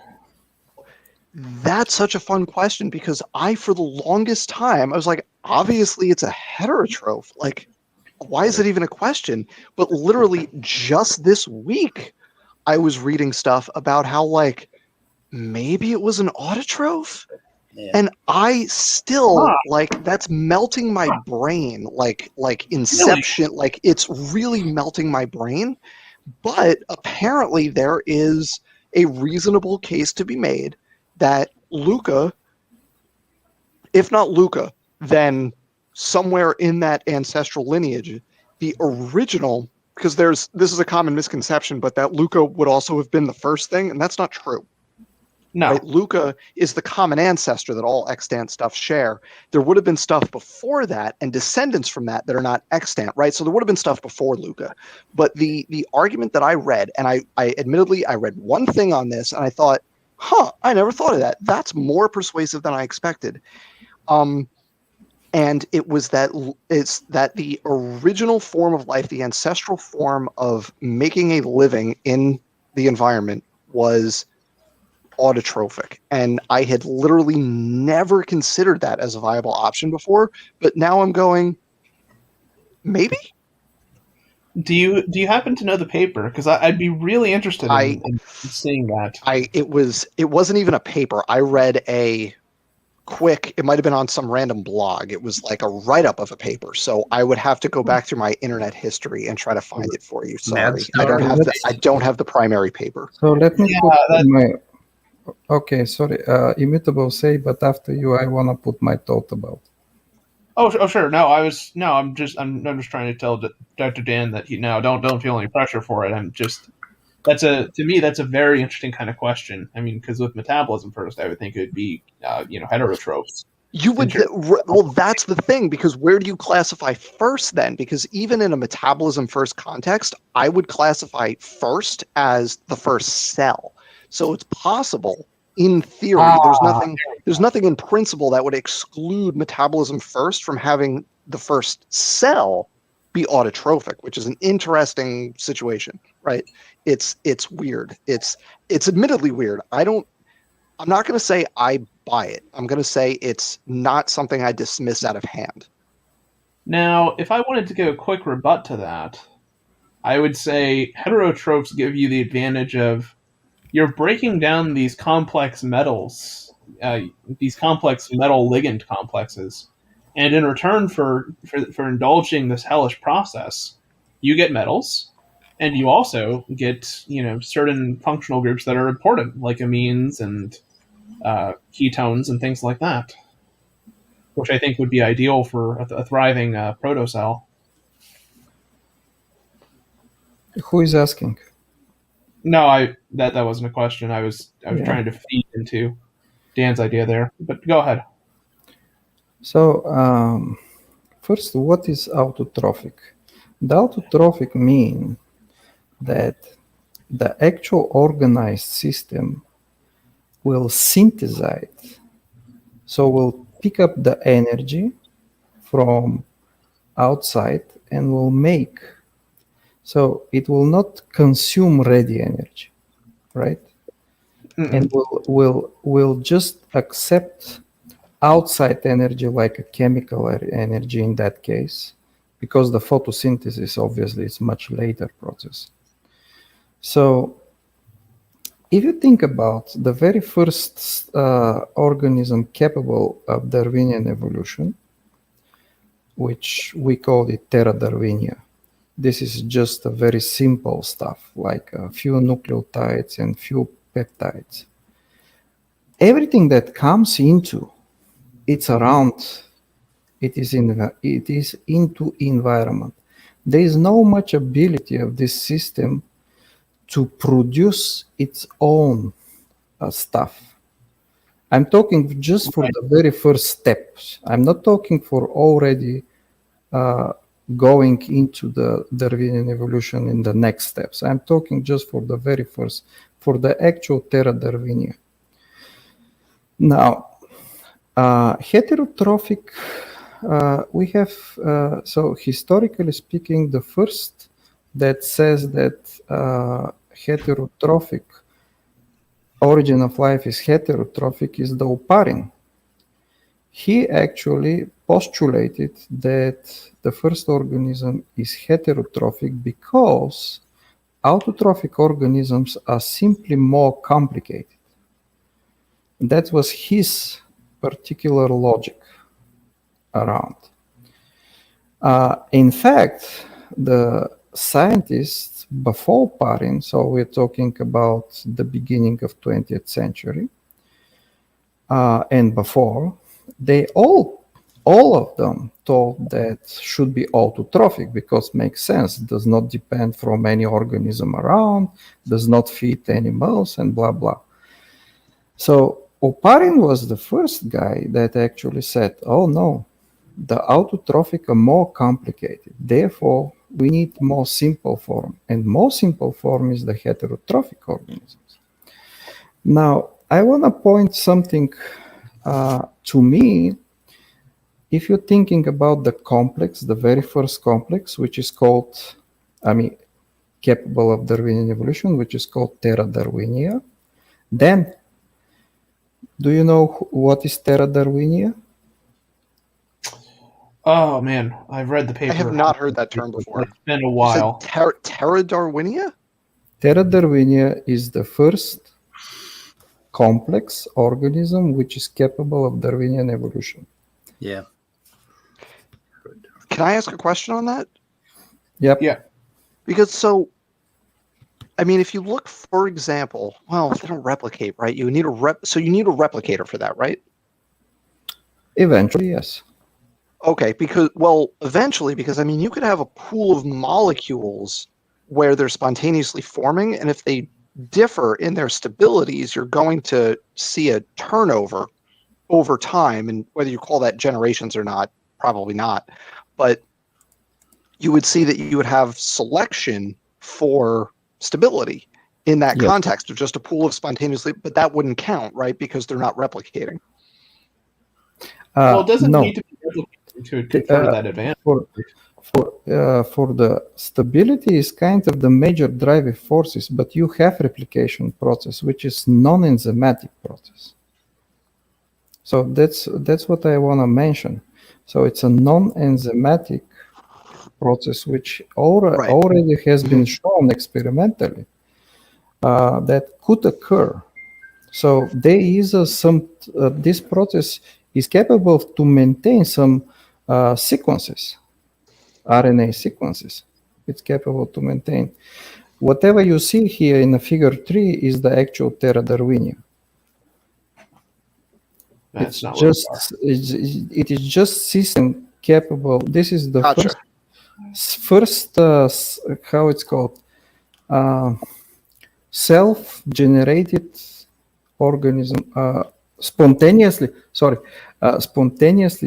That's such a fun question because for the longest time, I was like, obviously it's a heterotroph. Like, why is it even a question? But literally just this week, I was reading stuff about how, like, maybe it was an autotroph. Yeah. And I still, like, that's melting my brain, like Inception. Really? Like, it's really melting my brain. But apparently there is a reasonable case to be made that Luca, if not Luca, then somewhere in that ancestral lineage, the original, because this is a common misconception, but that Luca would also have been the first thing, and that's not true. No. Right? Luca is the common ancestor that all extant stuff share. There would have been stuff before that and descendants from that are not extant, right? So there would have been stuff before Luca. But the argument that I read, and I admittedly, I read one thing on this and I thought, I never thought of that. That's more persuasive than I expected. And it was that the original form of life, the ancestral form of making a living in the environment was autotrophic. And I had literally never considered that as a viable option before, but now I'm going, maybe? Do you happen to know the paper? Because I'd be really interested in seeing that. It wasn't even a paper. I read a quick, it might have been on some random blog. It was like a write-up of a paper. So I would have to go back through my internet history and try to find it for you. Sorry. I don't have the primary paper. So let me put my... Okay, sorry. Immutable say, but after you, I want to put my thought about. Oh, sure. No, I'm just trying to tell Dr. Dan that don't feel any pressure for it. To me, that's a very interesting kind of question. I mean, because with metabolism first, I would think it would be, heterotrophs. You would, well, that's the thing, because where do you classify first then? Because even in a metabolism first context, I would classify first as the first cell. So it's possible, in theory, there's nothing in principle that would exclude metabolism first from having the first cell be autotrophic, which is an interesting situation, right? It's weird. It's admittedly weird. I'm not going to say I buy it. I'm going to say it's not something I dismiss out of hand. Now, if I wanted to give a quick rebut to that, I would say heterotrophs give you the advantage of you're breaking down these complex metals, these complex metal ligand complexes, and in return for indulging this hellish process, you get metals, and you also get certain functional groups that are important, like amines and ketones and things like that, which I think would be ideal for a thriving protocell. Who is asking? No, that wasn't a question. I was trying to feed into Dan's idea there, but go ahead. So first, what is autotrophic? The autotrophic mean that the actual organized system will synthesize, so will pick up the energy from outside and will make. So it will not consume ready energy, right? Mm-mm. And will just accept outside energy like a chemical energy in that case, because the photosynthesis obviously is much later process. So if you think about the very first organism capable of Darwinian evolution, which we call it Terra Darwinia, this is just a very simple stuff, like a few nucleotides and few peptides. Everything that comes into, it's around, it is into environment. There is no much ability of this system to produce its own stuff. I'm talking just for the very first steps. I'm not talking for already going into the Darwinian evolution in the next steps. I'm talking just for the very first, for the actual Terra Darwinia. Now, heterotrophic, we have, so historically speaking, the first that says that heterotrophic origin of life is heterotrophic is the Oparin. He actually postulated that the first organism is heterotrophic because autotrophic organisms are simply more complicated. That was his particular logic around. In fact, the scientists before Oparin, so we're talking about the beginning of 20th century, and before, they all of them thought that should be autotrophic because makes sense, does not depend from any organism around, does not feed animals, and blah, blah. So Oparin was the first guy that actually said, oh no, the autotrophic are more complicated. Therefore, we need more simple form. And more simple form is the heterotrophic organisms. Now, I want to point something to me. If you're thinking about the complex, the very first complex, which is called, capable of Darwinian evolution, which is called Terra Darwinia, then do you know what is Terra Darwinia? Oh man, I've read the paper. I have not heard that term before. It's been a while. You said Terra Darwinia? Terra Darwinia is the first complex organism which is capable of Darwinian evolution. Yeah. Can I ask a question on that? Yep. Yeah. Because if you look, for example, well, they don't replicate, right? You need you need a replicator for that, right? Eventually, yes. Okay, eventually, because you could have a pool of molecules where they're spontaneously forming, and if they differ in their stabilities, you're going to see a turnover over time, and whether you call that generations or not, probably not, but you would see that you would have selection for stability in that context of just a pool of spontaneously, but that wouldn't count, right? Because they're not replicating. Well, it doesn't need to be replicated to confer that advantage. For the stability is kind of the major driving forces, but you have replication process, which is non-enzymatic process. So that's what I want to mention. So it's a non-enzymatic process which already has been shown experimentally that could occur. So there is this process is capable to maintain some sequences, RNA sequences. It's capable to maintain. Whatever you see here in the figure 3 is the actual Terra Darwinia. That's not it is just system capable. This is the first how it's called, self-generated organism, spontaneously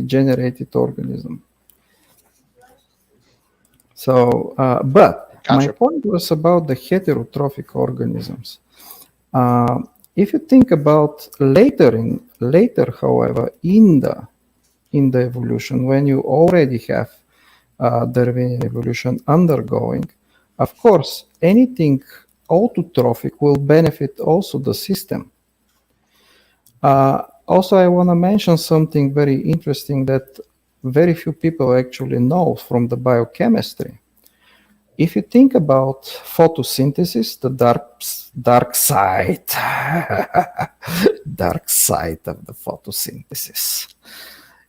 generated organism. So, but my point was about the heterotrophic organisms. If you think about later, however, in the evolution, when you already have Darwinian evolution undergoing, of course, anything autotrophic will benefit also the system. Also, I want to mention something very interesting that very few people actually know from the biochemistry. If you think about photosynthesis, the dark side, dark side of the photosynthesis.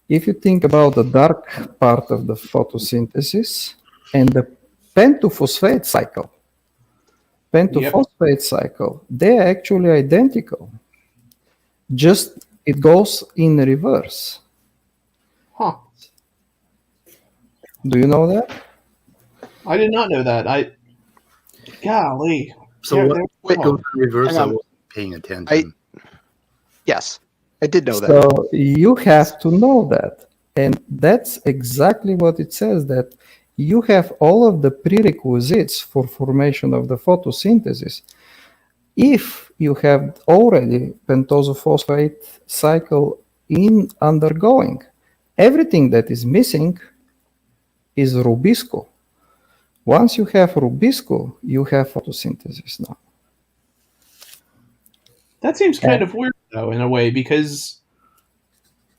If you think about the dark part of the photosynthesis and the pentophosphate cycle, they're actually identical. Just it goes in reverse. Huh. Do you know that? I did not know that. Golly. So what goes in reverse? I wasn't paying attention. Yes, I did know that. So you have to know that. And that's exactly what it says, that you have all of the prerequisites for formation of the photosynthesis. If you have already pentosophosphate cycle in undergoing, everything that is missing is rubisco. Once you have rubisco, you have photosynthesis now. That seems kind of weird, though, in a way, because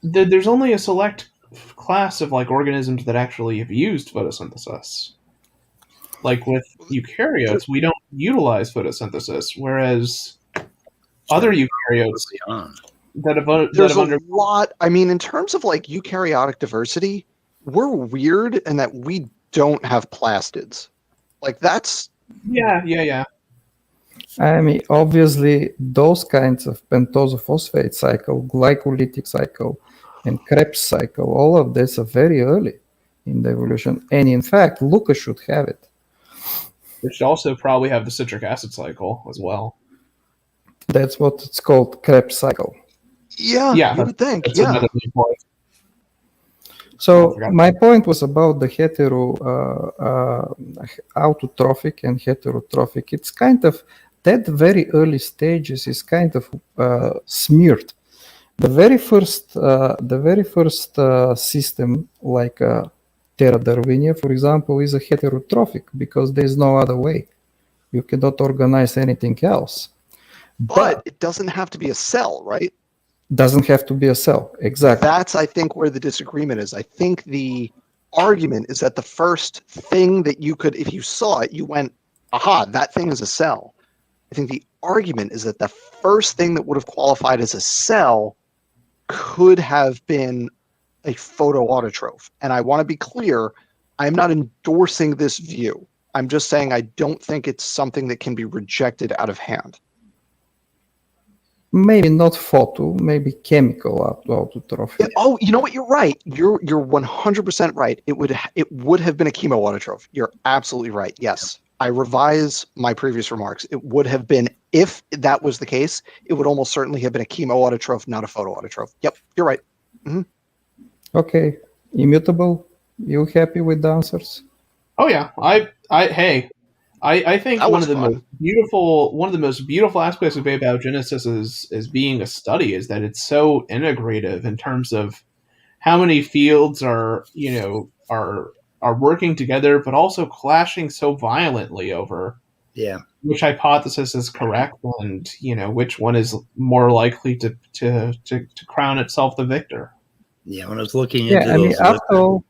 there's only a select class of organisms that actually have used photosynthesis. Like with eukaryotes, we don't utilize photosynthesis, whereas other eukaryotes that have a lot. In terms of eukaryotic diversity, we're weird in that we don't have plastids. That's yeah. Obviously, those kinds of pentosophosphate cycle, glycolytic cycle, and Krebs cycle, all of this are very early in the evolution. And in fact, Lucas should have it. They should also probably have the citric acid cycle as well. That's what it's called, Krebs cycle. Yeah, Yeah, you would think. that's Yeah. another main point. So my point was about the autotrophic and heterotrophic. It's kind of that very early stages is kind of smeared. The very first system, like Terra Darwinia, for example, is a heterotrophic because there's no other way. You cannot organize anything else. But it doesn't have to be a cell, right? Doesn't have to be a cell. Exactly. That's, I think, where the disagreement is. I think the argument is that the first thing that you could, if you saw it, you went, aha, that thing is a cell. I think the argument is that the first thing that would have qualified as a cell could have been a photoautotroph. And I want to be clear, I'm not endorsing this view. I'm just saying I don't think it's something that can be rejected out of hand. Maybe not photo, maybe chemical autotrophy. Yeah, oh, you know what? You're right. You're 100% right. It would have been a chemoautotroph. You're absolutely right. Yes. I revise my previous remarks. It would have been, if that was the case, it would almost certainly have been a chemoautotroph, not a photoautotroph. Yep, you're right. Mm-hmm. Okay. Immutable, you happy with the answers? Oh yeah, I think one of the most beautiful aspects of abiogenesis is being a study is that it's so integrative in terms of how many fields are working together, but also clashing so violently over which hypothesis is correct and which one is more likely to crown itself the victor. Yeah, when I was looking into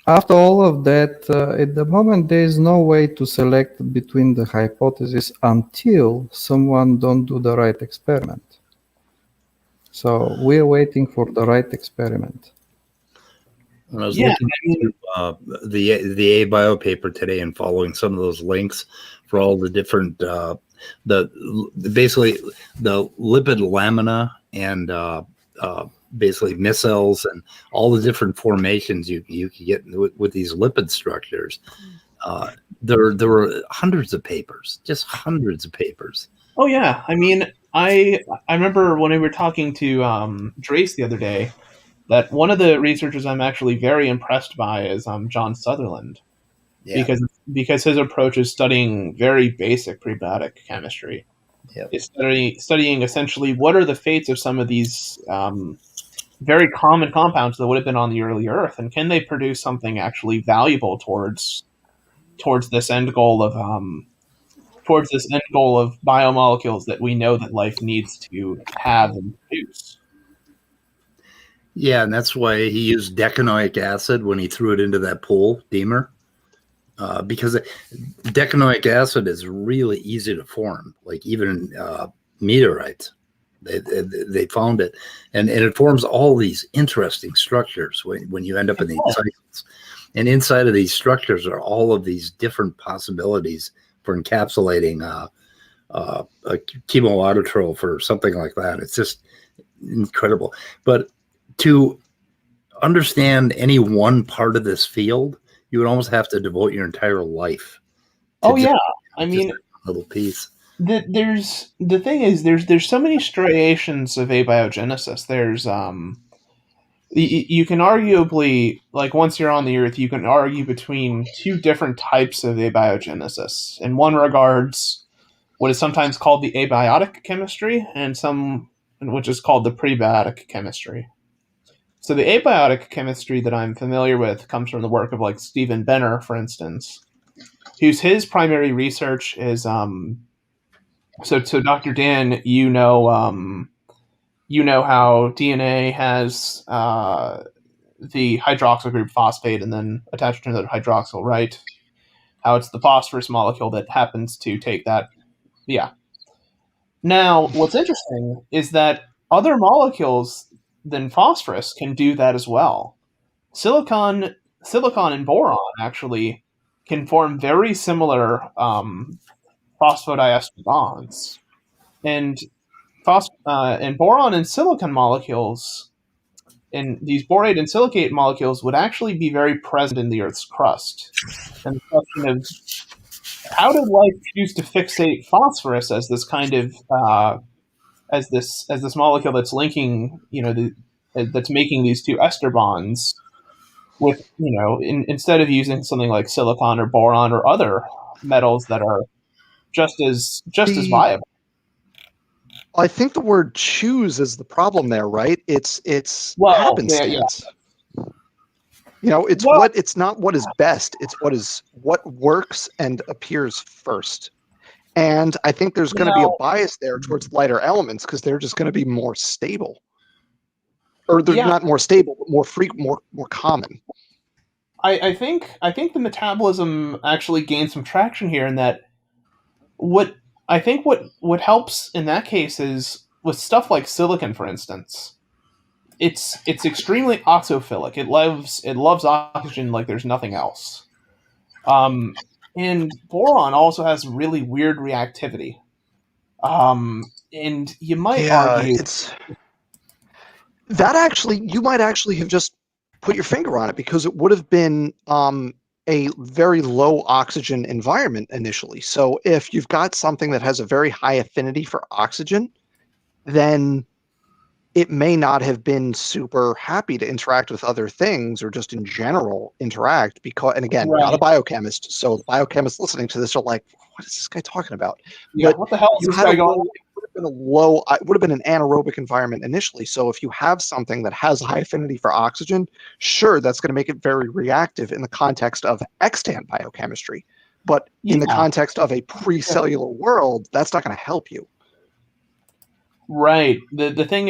after all of that, at the moment there is no way to select between the hypotheses until someone don't do the right experiment. So we're waiting for the right experiment. When I was looking into the ABio paper today and following some of those links for all the different basically the lipid lamina and basically micelles and all the different formations you can get with these lipid structures. There were hundreds of papers, just hundreds of papers. Oh yeah, I mean, I remember when we were talking to Drace the other day that one of the researchers I'm actually very impressed by is John Sutherland, because his approach is studying very basic prebiotic chemistry. It's studying essentially what are the fates of some of these very common compounds that would have been on the early Earth, and can they produce something actually valuable towards this end goal of biomolecules that we know that life needs to have and produce. Yeah, and that's why he used decanoic acid when he threw it into that pool, Deemer, because decanoic acid is really easy to form, like even meteorites. They found it, and it forms all these interesting structures when you end up in these cycles. And inside of these structures are all of these different possibilities for encapsulating a chemoautotroph or something like that. It's just incredible. But to understand any one part of this field, you would almost have to devote your entire life. Oh yeah, I mean, a little piece. The thing is, there's so many striations of abiogenesis. There's you can arguably, like, once you're on the Earth, you can argue between two different types of abiogenesis. In one regards, what is sometimes called the abiotic chemistry, and which is called the prebiotic chemistry. So the abiotic chemistry that I'm familiar with comes from the work of like Stephen Benner, for instance, his primary research is so Dr. Dan, you know how DNA has the hydroxyl group phosphate and then attached to another hydroxyl, right? How it's the phosphorus molecule that happens to take that. Yeah. Now, what's interesting is that other molecules than phosphorus can do that as well. Silicon and boron actually can form very similar phosphodiester bonds, and boron and silicon molecules, and these borate and silicate molecules would actually be very present in the Earth's crust. And the question is, how did life choose to fixate phosphorus as this kind of as this molecule that's linking, that's making these two ester bonds with, instead of using something like silicon or boron or other metals that are just as viable. I think the word choose is the problem there, right? It's happenstance. It's not what is best, it's what works and appears first. And I think there's going to be a bias there towards lighter elements because they're just going to be more stable. Or they're not more stable, but more common. I think the metabolism actually gained some traction here in that what helps in that case is with stuff like silicon, for instance. It's extremely oxophilic. It loves oxygen like there's nothing else. And boron also has really weird reactivity. And you might argue you might actually have just put your finger on it, because it would have been a very low oxygen environment initially. So if you've got something that has a very high affinity for oxygen, then it may not have been super happy to interact with other things or just in general interact because, and again, not a biochemist. So biochemists listening to this are like, what is this guy talking about? Yeah, but what the hell is this guy going on? It would have been an anaerobic environment initially. So if you have something that has a high affinity for oxygen, sure, that's going to make it very reactive in the context of extant biochemistry. But in the context of a pre-cellular world, that's not going to help you. Right. The thing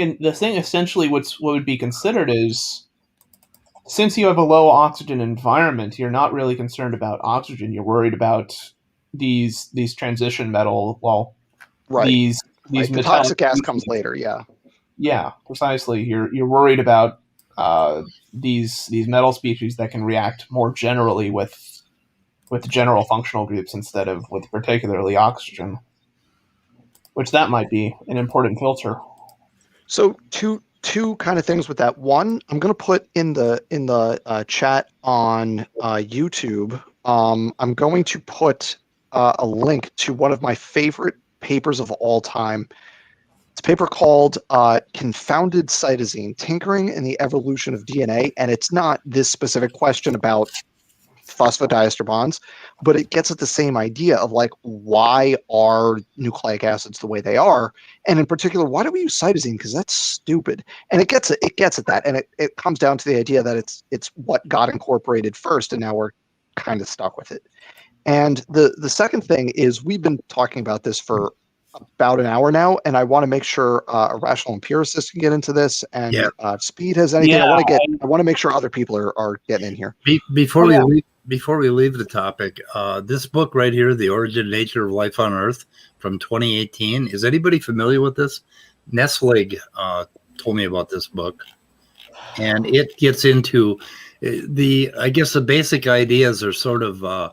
essentially what would be considered is, since you have a low oxygen environment, you're not really concerned about oxygen. You're worried about these transition metal. Well, right. These the toxic gas comes later. Yeah. Yeah, precisely. You're worried about these metal species that can react more generally with general functional groups instead of with particularly oxygen. Which that might be an important filter. So two kind of things with that. One, I'm going to put in the chat on YouTube. I'm going to put a link to one of my favorite papers of all time. It's a paper called Confounded Cytosine: Tinkering in the Evolution of DNA, and it's not this specific question about phosphodiester bonds, but it gets at the same idea of like, why are nucleic acids the way they are, and in particular, why do we use cytosine? Because that's stupid. And it gets at that, and it comes down to the idea that it's what got incorporated first, and now we're kind of stuck with it. And the second thing is, we've been talking about this for about an hour now, and I want to make sure a rational empiricist can get into this, and Speed has anything. Yeah, I want to make sure other people are getting in here. Before we leave the topic, this book right here, The Origin and Nature of Life on Earth from 2018, is anybody familiar with this? Nestlig told me about this book, and it gets into I guess the basic ideas are sort of,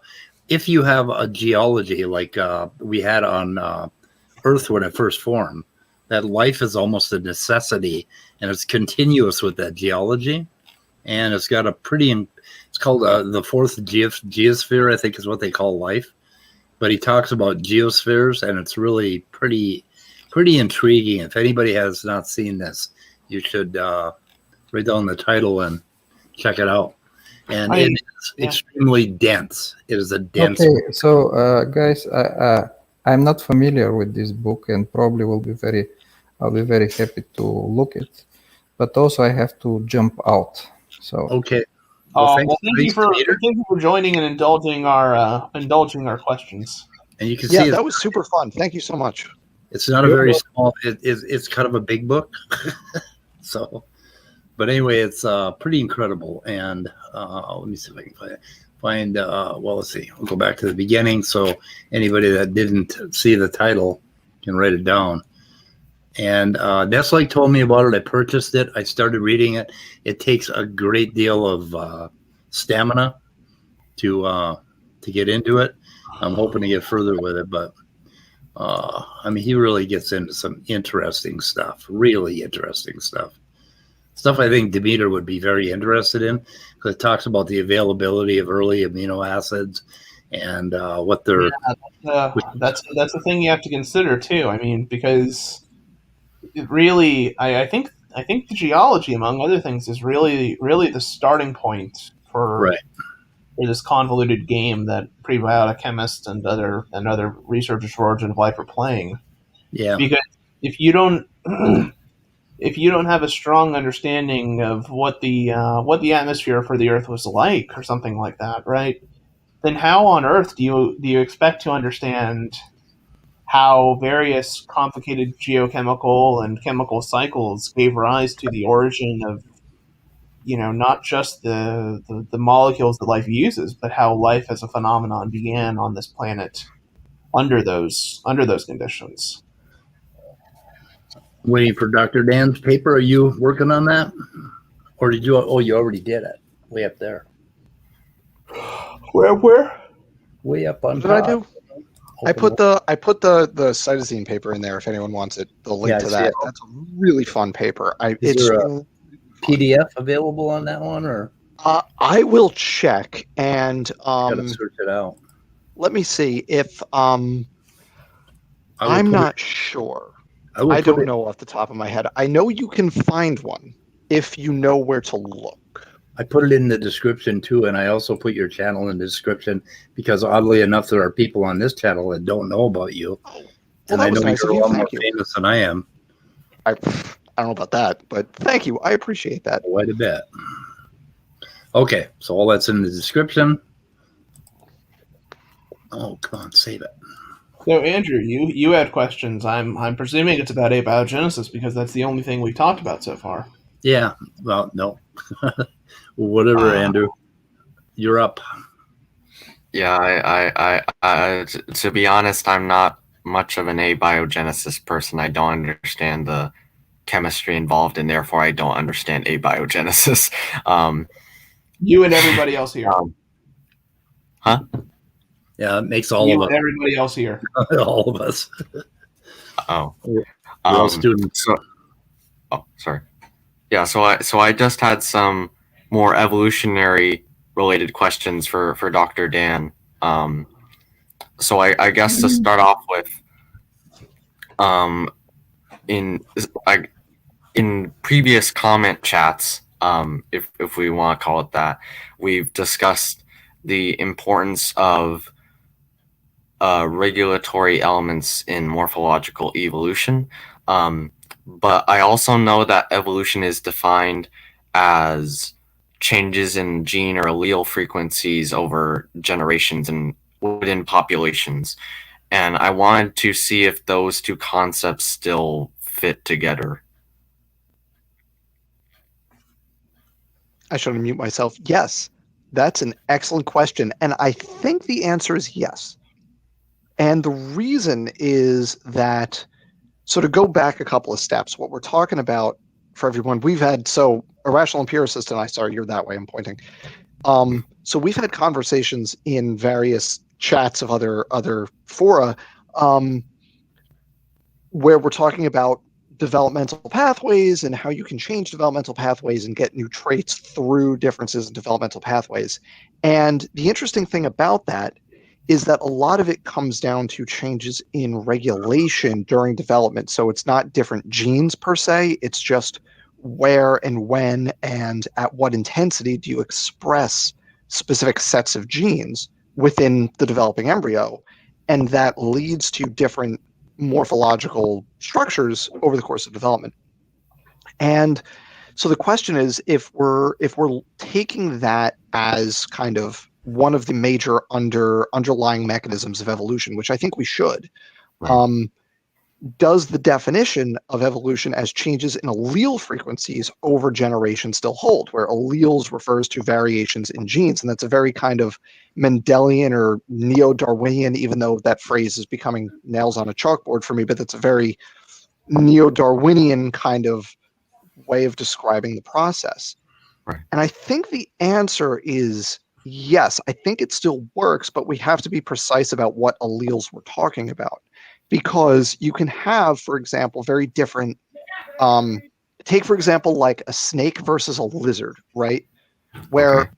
if you have a geology like we had on Earth when it first formed, that life is almost a necessity, and it's continuous with that geology, and it's got a it's called the fourth geosphere, I think is what they call life. But he talks about geospheres, and it's really pretty intriguing. If anybody has not seen this, you should write down the title and check it out. And it is extremely dense. It is a dense book. So guys, I'm not familiar with this book, and probably I'll be very happy to look it. But also I have to jump out. So okay. Thank you for joining and indulging our questions. And you can see that was super fun. Thank you so much. It's not a very small. It's kind of a big book. So, but anyway, it's pretty incredible. And let me see if I can find. Well, let's see. We'll go back to the beginning. So anybody that didn't see the title can write it down. And Nestlig told me about it. I purchased it. I started reading it. It takes a great deal of stamina to get into it. I'm hoping to get further with it, but I mean, he really gets into some interesting stuff. Really interesting stuff. Stuff I think Demeter would be very interested in, because it talks about the availability of early amino acids and what they're. That's the thing you have to consider too. I mean, because I think the geology, among other things, is really the starting point for this convoluted game that prebiotic chemists and other researchers for origin of life are playing. Yeah. Because if you don't have a strong understanding of what the atmosphere for the Earth was like, or something like that, right? Then how on earth do you expect to understand how various complicated geochemical and chemical cycles gave rise to the origin of, not just the molecules that life uses, but how life as a phenomenon began on this planet under those conditions? Waiting for Dr. Dan's paper. Are you working on that? Or did you? Oh, you already did it. Way up there. Where? Way up on What did top. I do? I put the cytosine paper in there if anyone wants it. The link to that. That's a really fun paper. Is there a PDF available on that one, or? I will check and Gotta search it out. let me see if I'm not sure. I don't know off the top of my head. I know you can find one if you know where to look. I put it in the description too, and I also put your channel in the description because oddly enough, there are people on this channel that don't know about you. Oh, well, and I know nice you're a lot more famous than I am. I don't know about that, but thank you. I appreciate that. Quite a bit. Okay, so all that's in the description. Oh, come on, save it. So, Andrew, you had questions. I'm presuming it's about abiogenesis because that's the only thing we've talked about so far. Yeah, well, no. Whatever, Andrew. You're up. Yeah, I to be honest, I'm not much of an abiogenesis person. I don't understand the chemistry involved, and therefore I don't understand abiogenesis. You and everybody else here. Huh? Yeah, it makes all of us. Everybody else here. All of us. Oh. We're all students. Sorry. Yeah, so I just had some more evolutionary related questions for Dr. Dan. So I guess to start off with, in previous comment chats, if we want to call it that, we've discussed the importance of regulatory elements in morphological evolution. But I also know that evolution is defined as changes in gene or allele frequencies over generations and within populations. And I wanted to see if those two concepts still fit together. I should unmute myself. Yes, that's an excellent question. And I think the answer is yes. And the reason is that, so to go back a couple of steps, what we're talking about for everyone, we've had, so a rational empiricist and I, sorry, you're that way, I'm pointing. So we've had conversations in various chats of other fora where we're talking about developmental pathways and how you can change developmental pathways and get new traits through differences in developmental pathways. And the interesting thing about that is that a lot of it comes down to changes in regulation during development. So it's not different genes per se, it's just where and when and at what intensity do you express specific sets of genes within the developing embryo. And that leads to different morphological structures over the course of development. And so the question is, if we're taking that as kind of one of the major underlying mechanisms of evolution, which I think we should, right. Does the definition of evolution as changes in allele frequencies over generations still hold, where alleles refers to variations in genes? And that's a very kind of Mendelian or neo-Darwinian, even though that phrase is becoming nails on a chalkboard for me, but that's a very neo-Darwinian kind of way of describing the process. Right. And I think the answer is yes. I think it still works, but we have to be precise about what alleles we're talking about. Because you can have, for example, very different, take, for example, like a snake versus a lizard, right? Where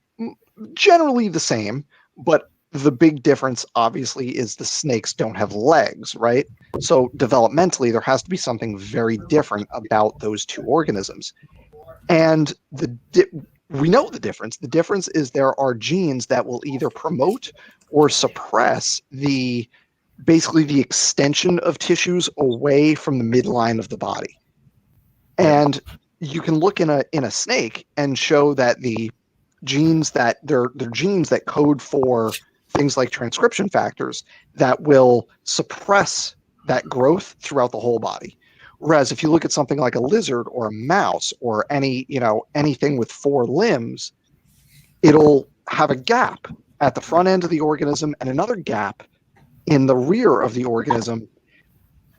generally the same, but the big difference, obviously, is the snakes don't have legs, right? So developmentally, there has to be something very different about those two organisms. And we know the difference. The difference is there are genes that will either promote or suppress basically the extension of tissues away from the midline of the body. And you can look in a snake and show that the genes that they're genes that code for things like transcription factors that will suppress that growth throughout the whole body. Whereas if you look at something like a lizard or a mouse or anything with 4 limbs, it'll have a gap at the front end of the organism and another gap in the rear of the organism,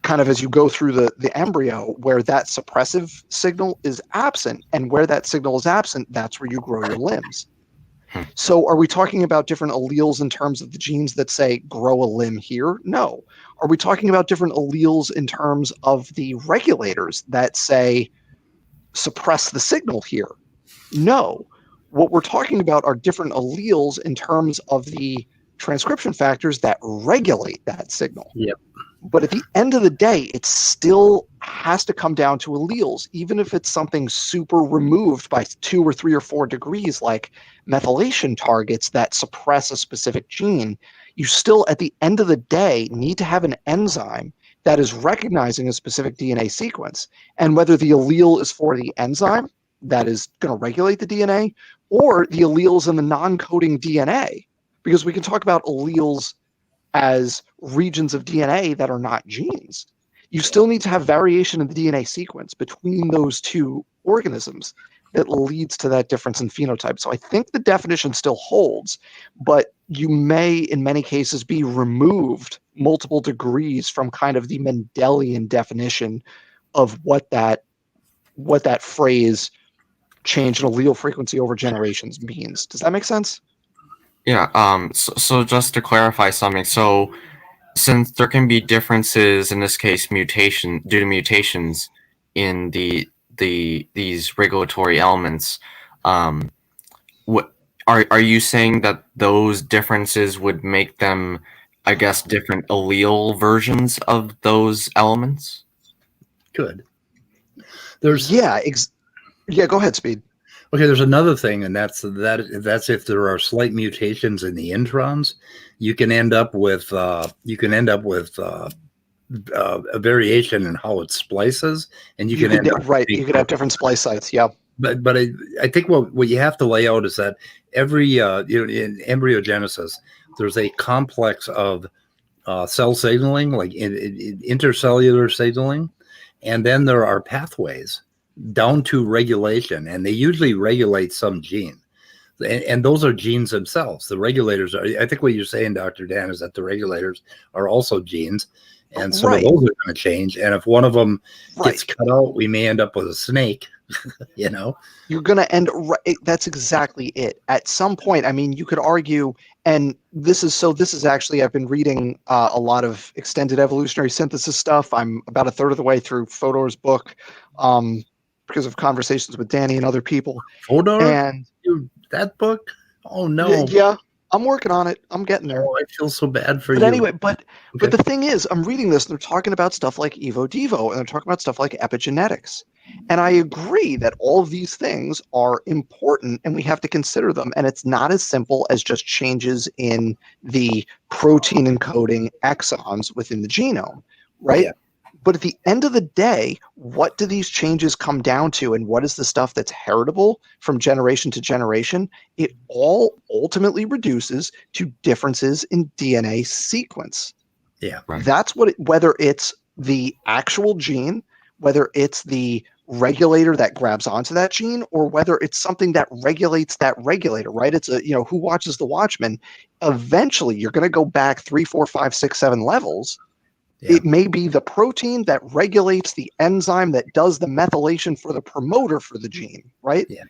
kind of as you go through the embryo, where that suppressive signal is absent. And where that signal is absent, that's where you grow your limbs. So are we talking about different alleles in terms of the genes that say grow a limb here? No. Are we talking about different alleles in terms of the regulators that say suppress the signal here? No. What we're talking about are different alleles in terms of the transcription factors that regulate that signal. Yep. But at the end of the day, it still has to come down to alleles, even if it's something super removed by 2 or 3 or 4 degrees, like methylation targets that suppress a specific gene. You still, at the end of the day, need to have an enzyme that is recognizing a specific DNA sequence. And whether the allele is for the enzyme that is going to regulate the DNA, or the alleles in the non-coding DNA, because we can talk about alleles as regions of DNA that are not genes. You still need to have variation in the DNA sequence between those two organisms that leads to that difference in phenotype. So I think the definition still holds, but you may, in many cases, be removed multiple degrees from kind of the Mendelian definition of what that phrase change in allele frequency over generations means. Does that make sense? Yeah, so just to clarify something, so since there can be differences, in this case due to mutations in these regulatory elements, what are you saying that those differences would make them, I guess, different allele versions of those elements? Good. Go ahead, Speed. Okay, there's another thing, and that's if there are slight mutations in the introns, you can end up with a variation in how it splices, and you can have different splice sites. Yeah, but I think what you have to lay out is that every in embryogenesis, there's a complex of cell signaling, like in intercellular signaling, and then there are pathways down to regulation, and they usually regulate some gene, and those are genes themselves. The regulators are, I think what you're saying, Dr. Dan, is that the regulators are also genes, and so those are going to change, and if one of them gets cut out, we may end up with a snake. You're going to end that's exactly it. At some point, I mean, you could argue, and this is actually, I've been reading a lot of extended evolutionary synthesis stuff. I'm about a third of the way through Fodor's book, because of conversations with Danny and other people. Fodor? And that book? Oh no. Yeah, I'm working on it. I'm getting there. Oh, I feel so bad for you. But anyway, but the thing is, I'm reading this and they're talking about stuff like Evo-Devo, and they're talking about stuff like epigenetics. And I agree that all of these things are important and we have to consider them. And it's not as simple as just changes in the protein encoding exons within the genome, right? Yeah. But at the end of the day, what do these changes come down to, and what is the stuff that's heritable from generation to generation? It all ultimately reduces to differences in DNA sequence. Yeah, right. That's whether it's the actual gene, whether it's the regulator that grabs onto that gene, or whether it's something that regulates that regulator, right? It's who watches the Watchmen? Eventually, you're going to go back 3, 4, 5, 6, 7 levels. Yeah. It may be the protein that regulates the enzyme that does the methylation for the promoter for the gene, right? Yeah.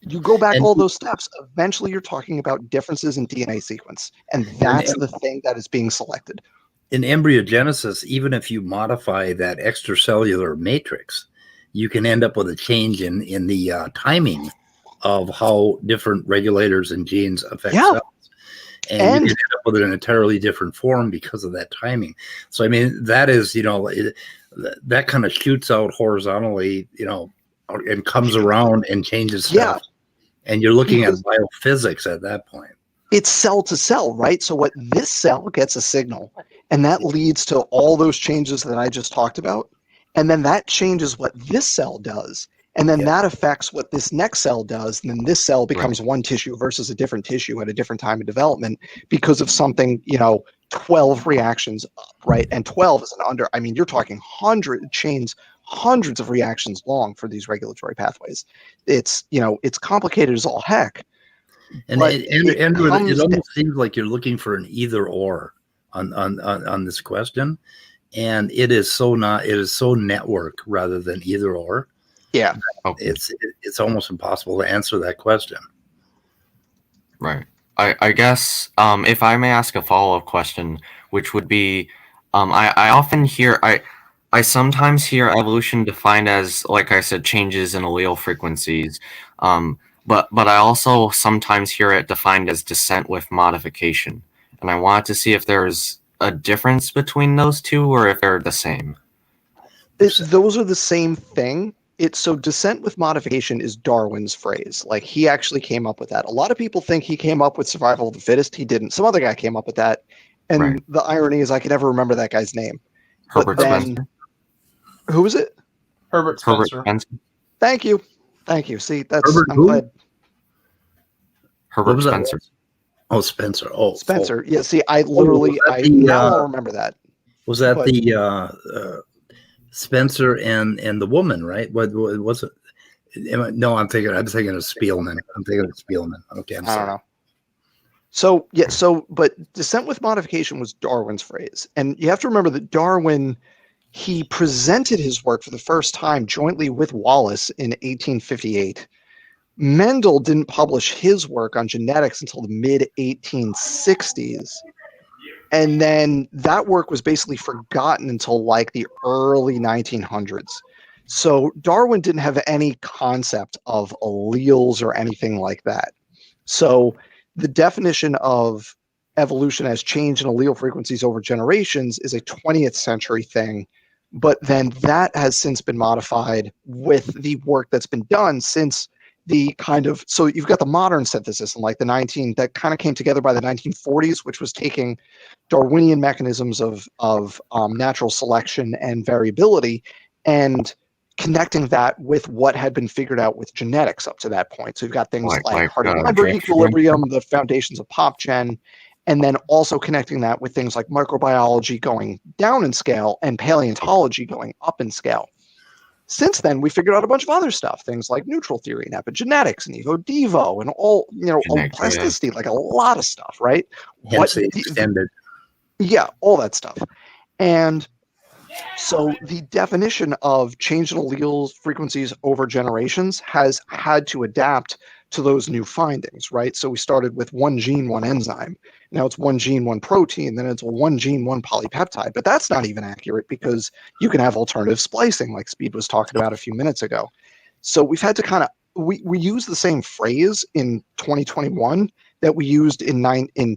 You go back all those steps. Eventually, you're talking about differences in DNA sequence, and that's the thing that is being selected. In embryogenesis, even if you modify that extracellular matrix, you can end up with a change in the timing of how different regulators and genes affect cells. and you can end up with an entirely different form because of that timing. So I mean, that is, that kind of shoots out horizontally, and comes around and changes stuff. And you're looking at biophysics at that point. It's cell to cell, right? So what this cell gets a signal, and that leads to all those changes that I just talked about. And then that changes what this cell does. And then that affects what this next cell does. And then this cell becomes one tissue versus a different tissue at a different time of development because of something, 12 reactions up, right? And 12 is you're talking hundreds of reactions long for these regulatory pathways. It's complicated as all heck. And Andrew, it almost seems like you're looking for an either or on this question. And it is so network rather than either or. Yeah. It's almost impossible to answer that question. Right. I guess if I may ask a follow-up question, which would be, I often hear, I sometimes hear evolution defined as, like I said, changes in allele frequencies. But I also sometimes hear it defined as descent with modification. And I wanted to see if there's a difference between those two or if they're the same. Those are the same thing. So descent with modification is Darwin's phrase. Like, he actually came up with that. A lot of people think he came up with survival of the fittest. He didn't. Some other guy came up with that. And the irony is I can never remember that guy's name. Herbert Spencer. Who was it? Herbert Spencer. Thank you. See, I'm glad. Herbert Spencer. Oh, Spencer. Spencer. Yeah, see, I now remember that. Was that the Spencer and the woman, right? What was it? No, I'm thinking of Spielman. Okay, I'm sorry. I don't know. But descent with modification was Darwin's phrase. And you have to remember that Darwin, he presented his work for the first time jointly with Wallace in 1858. Mendel didn't publish his work on genetics until the mid-1860s. And then that work was basically forgotten until like the early 1900s. So Darwin didn't have any concept of alleles or anything like that. So the definition of evolution as change in allele frequencies over generations is a 20th century thing. But then that has since been modified with the work that's been done since so you've got the modern synthesis and that kind of came together by the 1940s, which was taking Darwinian mechanisms of natural selection and variability and connecting that with what had been figured out with genetics up to that point. So you've got things like Hardy-Weinberg equilibrium, the foundations of PopGen, and then also connecting that with things like microbiology going down in scale and paleontology going up in scale. Since then, we figured out a bunch of other stuff, things like neutral theory and epigenetics and evo and all, plasticity, like a lot of stuff, right? Extended. Yeah, all that stuff. And so the definition of change in allele frequencies over generations has had to adapt to those new findings, right? So we started with one gene, one enzyme. Now it's one gene, one protein, then it's one gene, one polypeptide. But that's not even accurate because you can have alternative splicing like Speed was talking about a few minutes ago. So we've had to we use the same phrase in 2021 that we used in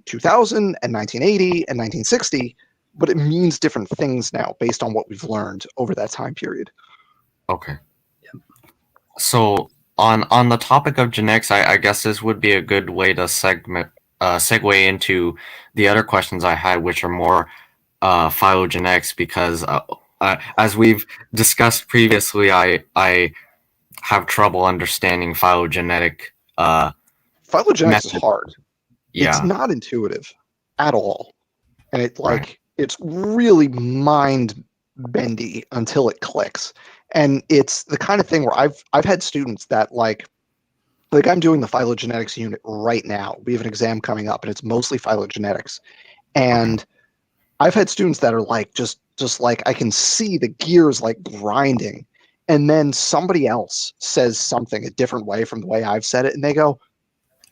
2000 and 1980 and 1960, but it means different things now based on what we've learned over that time period. Okay. So on the topic of genetics, I guess this would be a good way to segue into the other questions I had, which are more phylogenetics, because as we've discussed previously, I have trouble understanding phylogenetic. Phylogenetics is hard. Yeah. It's not intuitive at all, and it's really mind bendy until it clicks. And it's the kind of thing where I've had students that like I'm doing the phylogenetics unit right now. We have an exam coming up and it's mostly phylogenetics. And I've had students that are like just like I can see the gears like grinding. And then somebody else says something a different way from the way I've said it, and they go,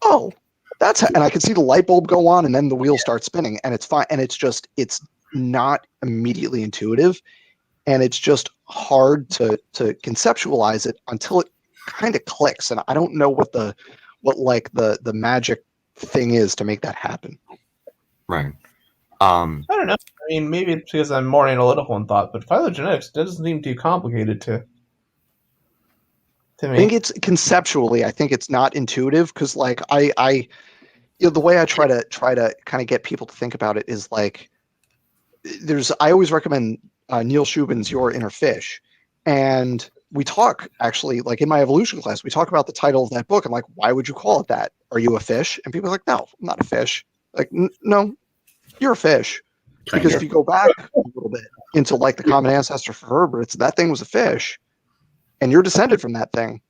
"Oh, and I can see the light bulb go on, and then the wheel starts spinning, and it's fine." And it's not immediately intuitive. And it's just hard to conceptualize it until it kind of clicks. And I don't know what the magic thing is to make that happen. Right. I don't know. I mean, maybe it's because I'm more analytical in thought, but phylogenetics doesn't seem too complicated to I me. think it's conceptually. I think it's not intuitive because, like, I the way I try to kind of get people to think about it is like, I always recommend Neil Shubin's Your Inner Fish, and we talk actually, like in my evolution class, we talk about the title of that book. I'm like, why would you call it that? Are you a fish? And people are like, no, I'm not a fish. Like, no, you're a fish. Because if you go back a little bit into like the common ancestor for vertebrates, that thing was a fish, and you're descended from that thing.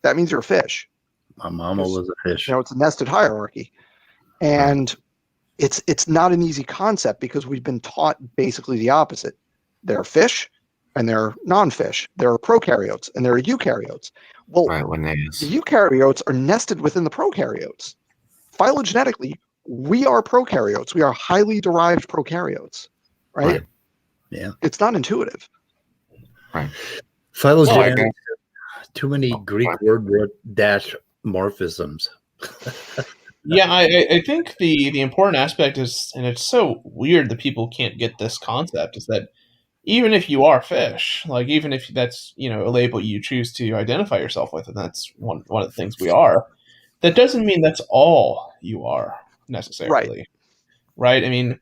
That means you're a fish. My mama was a fish. You know, it's a nested hierarchy, and it's not an easy concept because we've been taught basically the opposite. There are fish, and there are non-fish. There are prokaryotes, and there are eukaryotes. Well, Right. the eukaryotes are nested within the prokaryotes. Phylogenetically, we are prokaryotes. We are highly derived prokaryotes, right? Yeah. It's not intuitive. Right. Phylogenetic. Too many Greek word dash morphisms. Yeah, I think the important aspect is, and it's so weird that people can't get this concept, is that even if you are fish, like even if that's, you know, a label you choose to identify yourself with, and that's one of the things we are, that doesn't mean that's all you are necessarily. Right? I mean,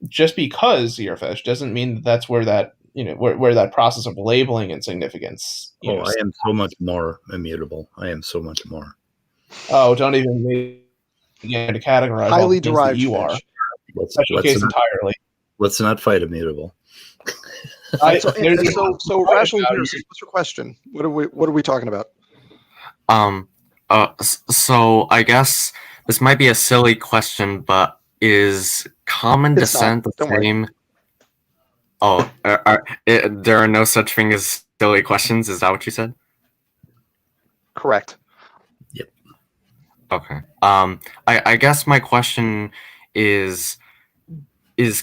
just because you're a fish doesn't mean that that's where that, you know, where that process of labeling and significance. I am so much more immutable. I am so much more. Oh, don't even begin to categorize Highly all the things that derived you fish. are. Special case entirely. Let's not fight immutable. So rational empiricist, what's your question? What are we talking about? So I guess this might be a silly question, but is common descent the same? Oh, there are no such thing as silly questions. Is that what you said? Correct. Yep. Okay. I guess my question is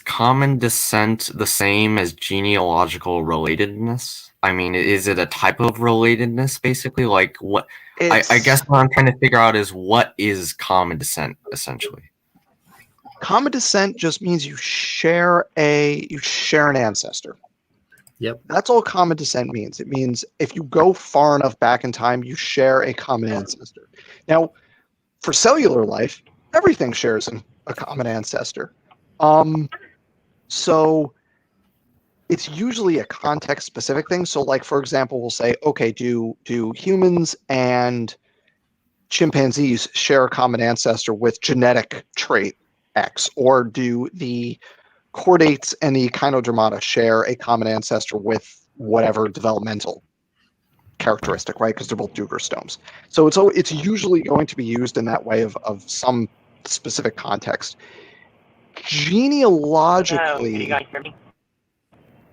common descent the same as genealogical relatedness? I mean, is it a type of relatedness, basically? Like, what? I guess what I'm trying to figure out is what is common descent, essentially. Common descent just means you share an ancestor. Yep. That's all common descent means. It means if you go far enough back in time, you share a common ancestor. Now, for cellular life, everything shares a common ancestor. So it's usually a context-specific thing. So, like, for example, we'll say, okay, do humans and chimpanzees share a common ancestor with genetic trait X, or do the chordates and the echinodermata share a common ancestor with whatever developmental characteristic, right? Because they're both Duger-stones. So it's usually going to be used in that way of some specific context. Genealogically, you guys hear me?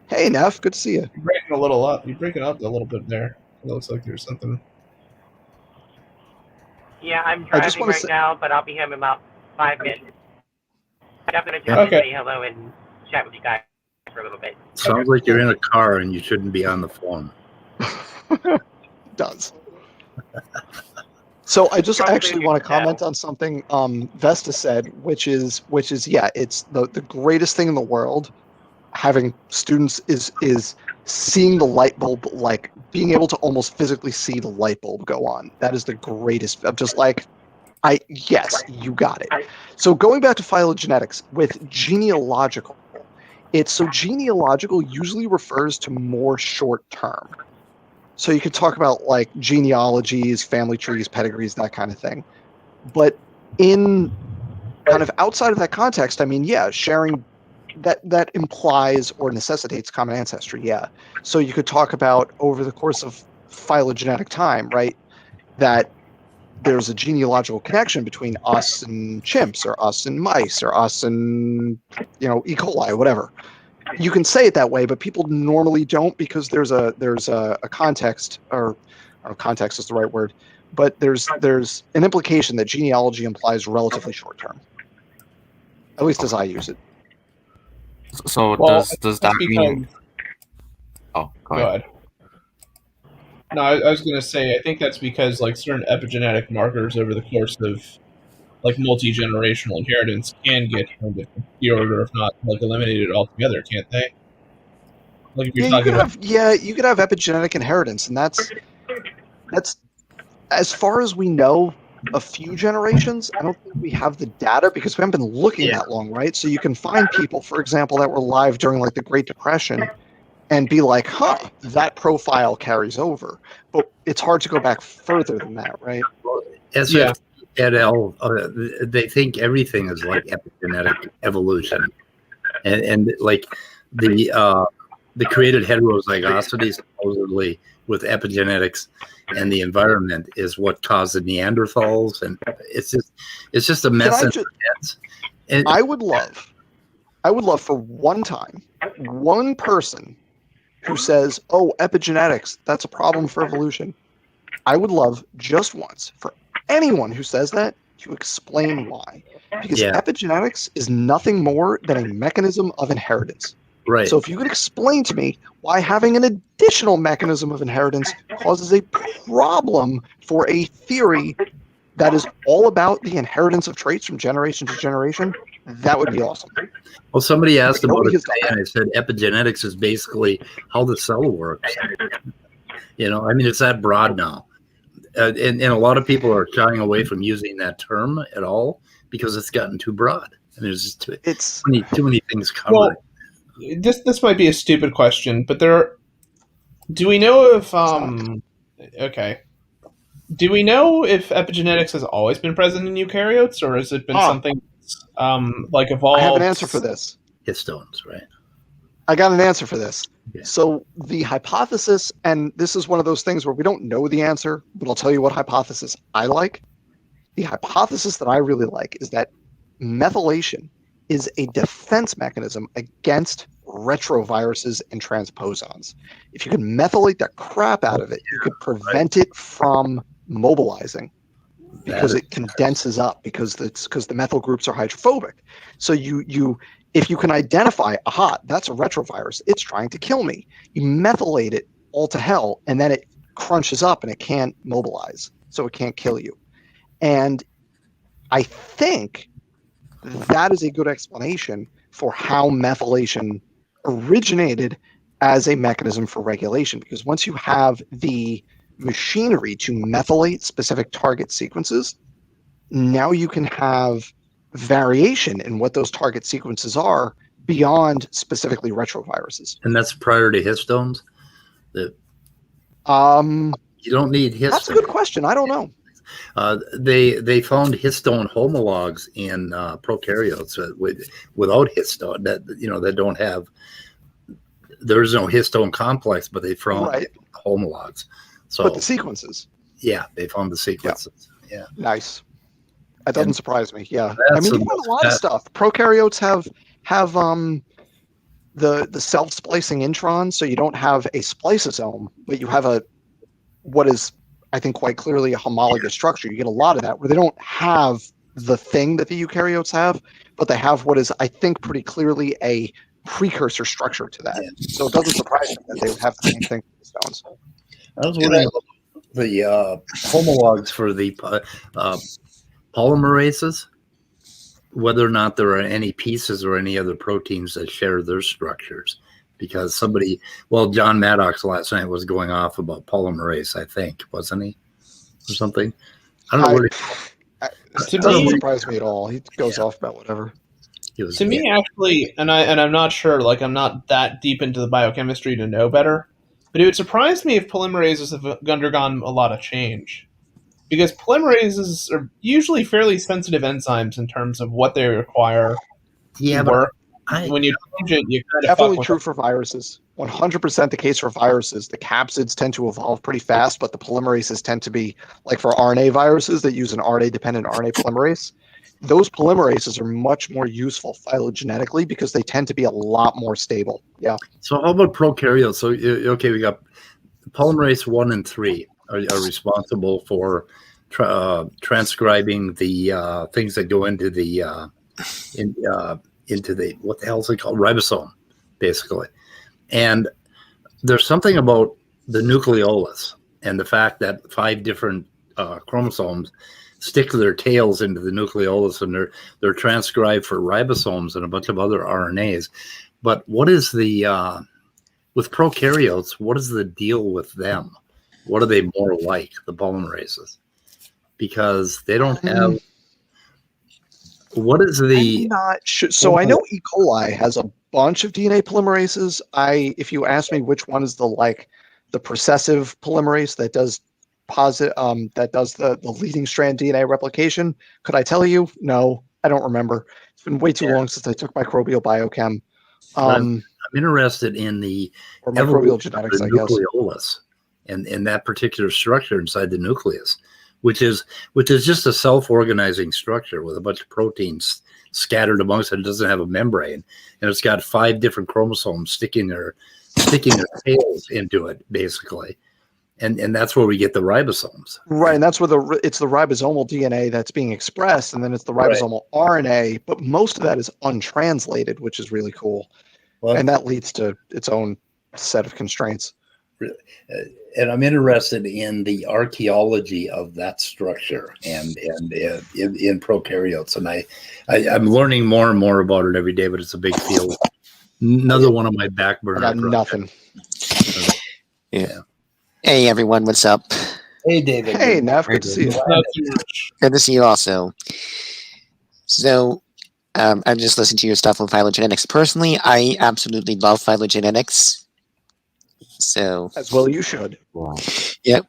Hey Neff, good to see you. You're breaking a little up. You're breaking up a little bit there. It looks like there's something. Yeah, I'm driving right now, but I'll be home in about 5 minutes. I'm definitely going to say hello and chat with you guys for a little bit. Sounds like you're in a car and you shouldn't be on the phone. Does. So I just actually want to comment on something Vesta said, which is yeah, it's the greatest thing in the world. Having students is seeing the light bulb, like being able to almost physically see the light bulb go on. That is the greatest. I'm just like, yes, you got it. So going back to phylogenetics with genealogical, genealogical usually refers to more short term. So you could talk about like genealogies, family trees, pedigrees, that kind of thing. But in kind of outside of that context, I mean, yeah, sharing that implies or necessitates common ancestry, yeah. So you could talk about over the course of phylogenetic time, right, that there's a genealogical connection between us and chimps, or us and mice, or us and, you know, E. coli, or whatever. You can say it that way, but people normally don't, because there's a context, or I don't know, context is the right word, but there's an implication that genealogy implies relatively short term. At least as I use it. So does that mean? Oh, go ahead. No, I was going to say, I think that's because like certain epigenetic markers over the course of like multi-generational inheritance can get kind of cured, or if not like eliminated altogether, can't they? Like if you're talking about you could have epigenetic inheritance, and that's as far as we know, a few generations. I don't think we have the data because we haven't been looking that long, right? So you can find people, for example, that were alive during like the Great Depression and be like, huh, that profile carries over. But it's hard to go back further than that, right? SFT et al., they think everything is like epigenetic evolution. And like the created heterozygosity supposedly with epigenetics and the environment is what caused the Neanderthals, and it's just a mess in their heads. And I would love for one time, one person who says, "Oh, epigenetics, that's a problem for evolution." I would love just once for anyone who says that to explain why, because epigenetics is nothing more than a mechanism of inheritance. Right. So if you could explain to me why having an additional mechanism of inheritance causes a problem for a theory that is all about the inheritance of traits from generation to generation, that would be awesome. Well, somebody asked about it today, and I said epigenetics is basically how the cell works. You know, I mean, it's that broad now. And a lot of people are shying away from using that term at all because it's gotten too broad. I mean, there's just too many things covered. Well, this might be a stupid question, but do we know if do we know if epigenetics has always been present in eukaryotes, or has it been something like evolved? I have an answer for this. Histones, right? I got an answer for this. Yeah. So the hypothesis, and this is one of those things where we don't know the answer, but I'll tell you what hypothesis I like. The hypothesis that I really like is that methylation is a defense mechanism against retroviruses and transposons. If you can methylate the crap out of it, you could prevent it from mobilizing because it condenses up because the methyl groups are hydrophobic. So if you can identify, aha, that's a retrovirus, it's trying to kill me. You methylate it all to hell, and then it crunches up and it can't mobilize, so it can't kill you. And I think that is a good explanation for how methylation originated as a mechanism for regulation, because once you have the machinery to methylate specific target sequences, now you can have variation in what those target sequences are beyond specifically retroviruses. And that's prior to histones? You don't need histones. That's a good question. I don't know. They found histone homologs in prokaryotes without histone that don't have. There's no histone complex, but they found homologs. So, but the sequences. Yeah, they found the sequences. Yeah. Nice. That doesn't surprise me. Yeah, I mean, you have a lot of stuff. Prokaryotes have the self-splicing intron, so you don't have a spliceosome, but you have what is, I think, quite clearly a homologous structure. You get a lot of that where they don't have the thing that the eukaryotes have, but they have what is, I think, pretty clearly a precursor structure to that. So it doesn't surprise me that they would have the same thing for the stones. I was wondering about the homologs for the polymerases, whether or not there are any pieces or any other proteins that share their structures. Because John Mad Ox last night was going off about polymerase, I think, wasn't he? Or something. I don't know. It doesn't surprise me at all. He goes off about whatever. To me, actually, and I'm not sure, like, I'm not that deep into the biochemistry to know better, but it would surprise me if polymerases have undergone a lot of change. Because polymerases are usually fairly sensitive enzymes in terms of what they require to work. When you change it, you kind of definitely true for viruses. 100% the case for viruses. The capsids tend to evolve pretty fast, but the polymerases tend to be, like for RNA viruses that use an RNA-dependent RNA polymerase, those polymerases are much more useful phylogenetically because they tend to be a lot more stable. Yeah. So how about prokaryotes? So, okay, we got polymerase 1 and 3 are responsible for transcribing the things that go into the what the hell is it called? Ribosome, basically. And there's something about the nucleolus and the fact that 5 different chromosomes stick their tails into the nucleolus, and they're transcribed for ribosomes and a bunch of other RNAs. But what is the with prokaryotes? What is the deal with them? What are they more like, the polymerases? Because they don't have. What is the? I'm not sure. So I know E. coli has a bunch of DNA polymerases. If you ask me which one is the processive polymerase that does the leading strand DNA replication, could I tell you? No, I don't remember. It's been way too long since I took microbial biochem. I'm interested in the or microbial genetics, I guess. Nucleolus and that particular structure inside the nucleus, which is just a self-organizing structure with a bunch of proteins scattered amongst it. It doesn't have a membrane, and it's got 5 different chromosomes sticking their tails into it, basically. And that's where we get the ribosomes. Right, and that's where it's the ribosomal DNA that's being expressed, and then it's the ribosomal RNA, but most of that is untranslated, which is really cool. Well, and that leads to its own set of constraints. And I'm interested in the archaeology of that structure and in prokaryotes. And I'm learning more and more about it every day, but it's a big field. Another one of my back burner. I got nothing. Yeah. Hey everyone, what's up? Hey David. Hey Neff, good to see you. Good to see you also. So I'm just listening to your stuff on phylogenetics. Personally, I absolutely love phylogenetics. So as well you should. Yep.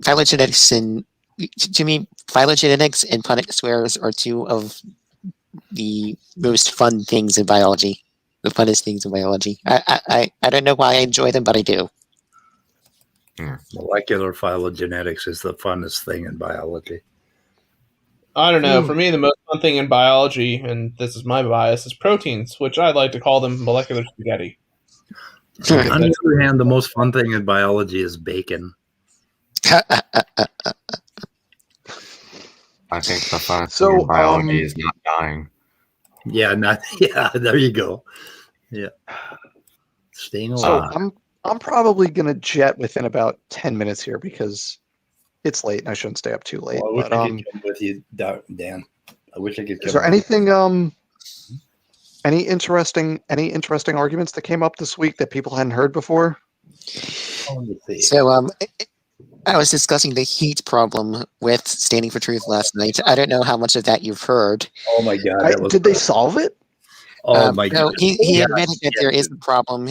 Phylogenetics to me, phylogenetics and Punnett squares are 2 of the most fun things in biology. The funnest things in biology. I don't know why I enjoy them, but I do. Molecular phylogenetics is the funnest thing in biology. I don't know. For me, the most fun thing in biology, and this is my bias, is proteins, which I like to call them molecular spaghetti. On the other hand, the most fun thing in biology is bacon. I think the funnest thing in biology is not dying. Yeah, there you go. Yeah. Staying alive. So I'm probably gonna jet within about 10 minutes here because it's late and I shouldn't stay up too late. Well, I wish I could come with you, Dan. I wish I could come. Is there anything any interesting arguments that came up this week that people hadn't heard before? So I was discussing the heat problem with Standing for Truth last night. I don't know how much of that you've heard. Oh my God! Did they solve it? Oh my God! He admitted that there is a problem.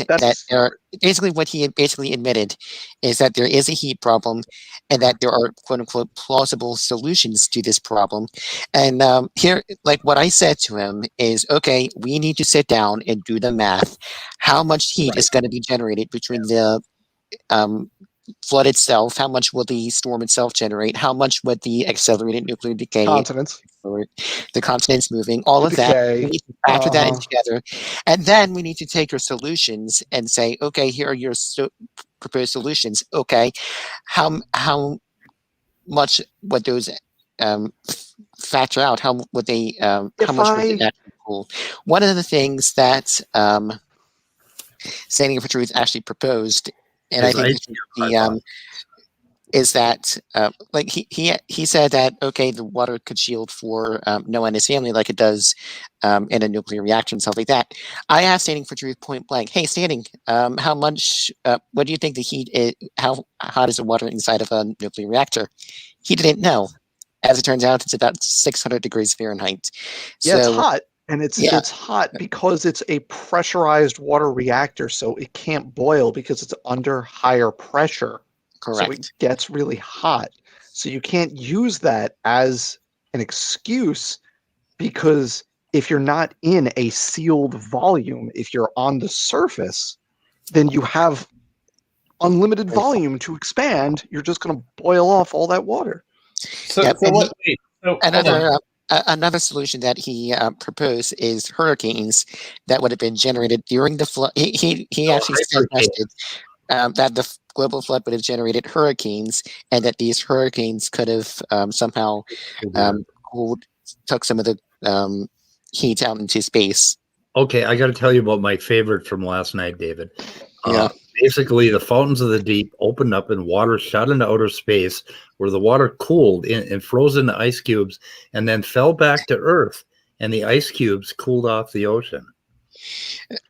Basically what he basically admitted is that there is a heat problem, and that there are quote unquote plausible solutions to this problem. And here, like what I said to him is, okay, we need to sit down and do the math. How much heat is going to be generated between the flood itself? How much will the storm itself generate? How much would the accelerated nuclear decay, the continents moving, all of that, we need to factor that in together, and then we need to take your solutions and say, okay, here are your proposed solutions. Okay, how much would those factor out? How would they? How much would they actually cool? One of the things that Standing for Truth actually proposed. And I think is that like he said that okay, the water could shield for Noah and his family like it does in a nuclear reactor and stuff like that. I asked Standing for Truth point blank, hey Standing, how much? What do you think the heat is? How hot is the water inside of a nuclear reactor? He didn't know. As it turns out, it's about 600 degrees Fahrenheit. Yeah, it's hot. And it's hot because it's a pressurized water reactor, so it can't boil because it's under higher pressure. Correct. So it gets really hot. So you can't use that as an excuse because if you're not in a sealed volume, if you're on the surface, then you have unlimited volume to expand. You're just going to boil off all that water. Another solution that he proposed is hurricanes that would have been generated during the flood. He actually suggested that the global flood would have generated hurricanes, and that these hurricanes could have somehow took some of the heat out into space. Okay, I got to tell you about my favorite from last night, David. basically the fountains of the deep opened up and water shot into outer space, where the water cooled and froze into ice cubes, and then fell back to Earth, and the ice cubes cooled off the ocean.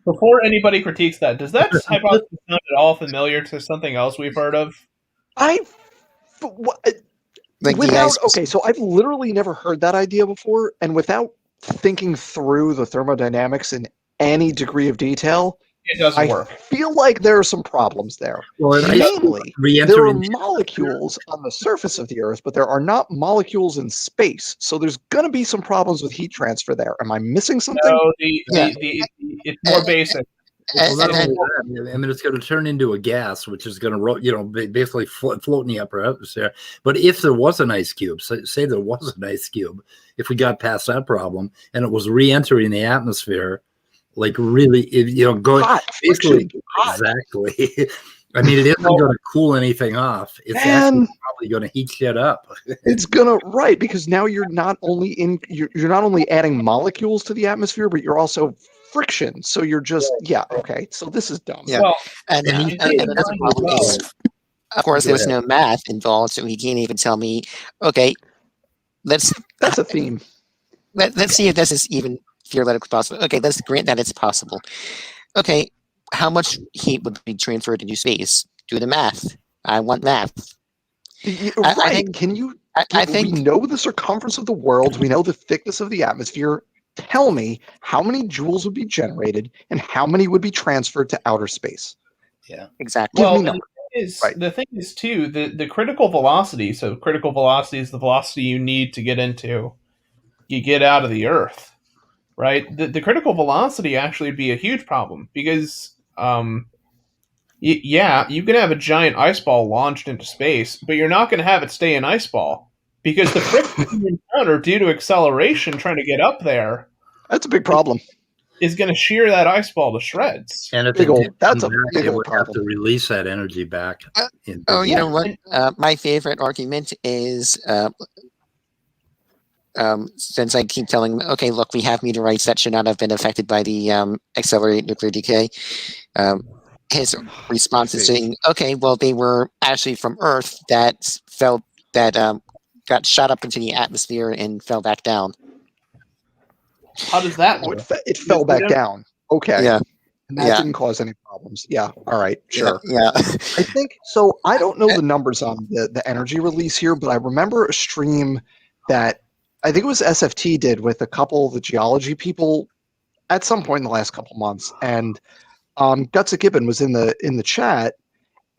Before anybody critiques that, does that hypothesis sound at all familiar to something else we've heard of? So I've literally never heard that idea before, and without thinking through the thermodynamics in any degree of detail, it doesn't work. I feel like there are some problems there. Well, mainly, there are molecules on the surface of the Earth, but there are not molecules in space. So there's going to be some problems with heat transfer there. Am I missing something? No, it's more basic. Well, I mean, it's going to turn into a gas, which is going to, basically float in the upper atmosphere. But if there was an ice cube, say there was an ice cube, if we got past that problem and it was re-entering the atmosphere, like really, going hot, basically exactly. I mean, it isn't going to cool anything off. It's actually probably going to heat shit up. It's gonna because now you're not only adding molecules to the atmosphere, but you're also friction. So you're just okay. So this is dumb. Yeah, well, and that's a problem. Of course, there's no math involved, so he can't even tell me. Okay, that's a theme. Let's see if this is even theoretically possible. Okay, let's grant that it's possible. Okay, how much heat would be transferred into space? Do the math. I want math. Right. I think we know the circumference of the world. We know the thickness of the atmosphere. Tell me how many joules would be generated and how many would be transferred to outer space. Yeah, exactly. Well, the thing is too, the critical velocity. So critical velocity is the velocity you need to get out of the Earth. Right, the critical velocity actually would be a huge problem because, you can have a giant ice ball launched into space, but you're not going to have it stay an ice ball because the friction you encounter due to acceleration trying to get up there. That's a big problem. Is going to shear that ice ball to shreds. And if that's a big would have to release that energy back. You know what? My favorite argument is. Since I keep telling them, okay, look, we have meteorites that should not have been affected by the accelerated nuclear decay. His response is saying, okay, well, they were actually from Earth that got shot up into the atmosphere and fell back down. How does that work? It fell back down. Okay. Yeah. And that didn't cause any problems. Yeah. All right. Sure. Yeah. I think so. I don't know the numbers on the energy release here, but I remember a stream that I think it was SFT did with a couple of the geology people at some point in the last couple months, and Gutsa Gibbon was in the chat,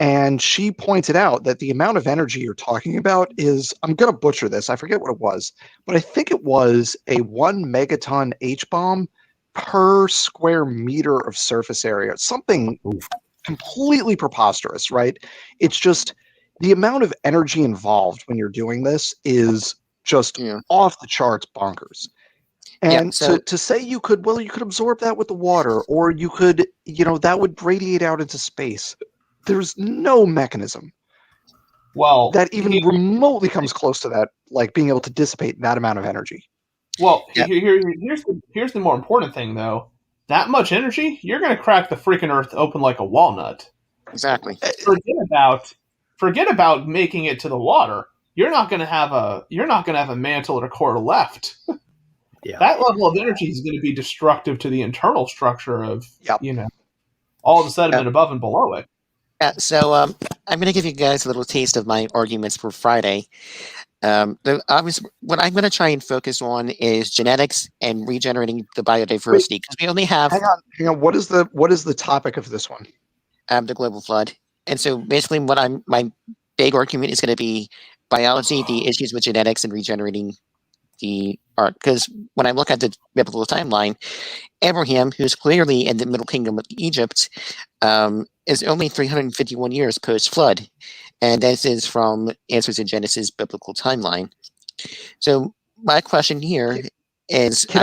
and she pointed out that the amount of energy you're talking about is, I'm going to butcher this, I forget what it was, but I think it was a 1 megaton H-bomb per square meter of surface area, something completely preposterous, right? It's just the amount of energy involved when you're doing this is just off the charts bonkers. And so to say you could absorb that with the water, or you could, that would radiate out into space. There's no mechanism that even remotely comes close to that, like being able to dissipate that amount of energy. Well, here's the more important thing, though. That much energy, you're going to crack the freaking Earth open like a walnut. Exactly. Forget about making it to the water. You're not going to have a mantle or a core left. Yeah. That level of energy is going to be destructive to the internal structure of all the sediment above and below it. Yeah. So I'm going to give you guys a little taste of my arguments for Friday. What I'm going to try and focus on is genetics and regenerating the biodiversity, because we only have. Hang on. What is the topic of this one? The global flood. And so basically, my big argument is going to be biology, the issues with genetics and regenerating the art. Because when I look at the biblical timeline, Abraham, who's clearly in the Middle Kingdom of Egypt, is only 351 years post-flood. And this is from Answers in Genesis biblical timeline. So my question here is... Can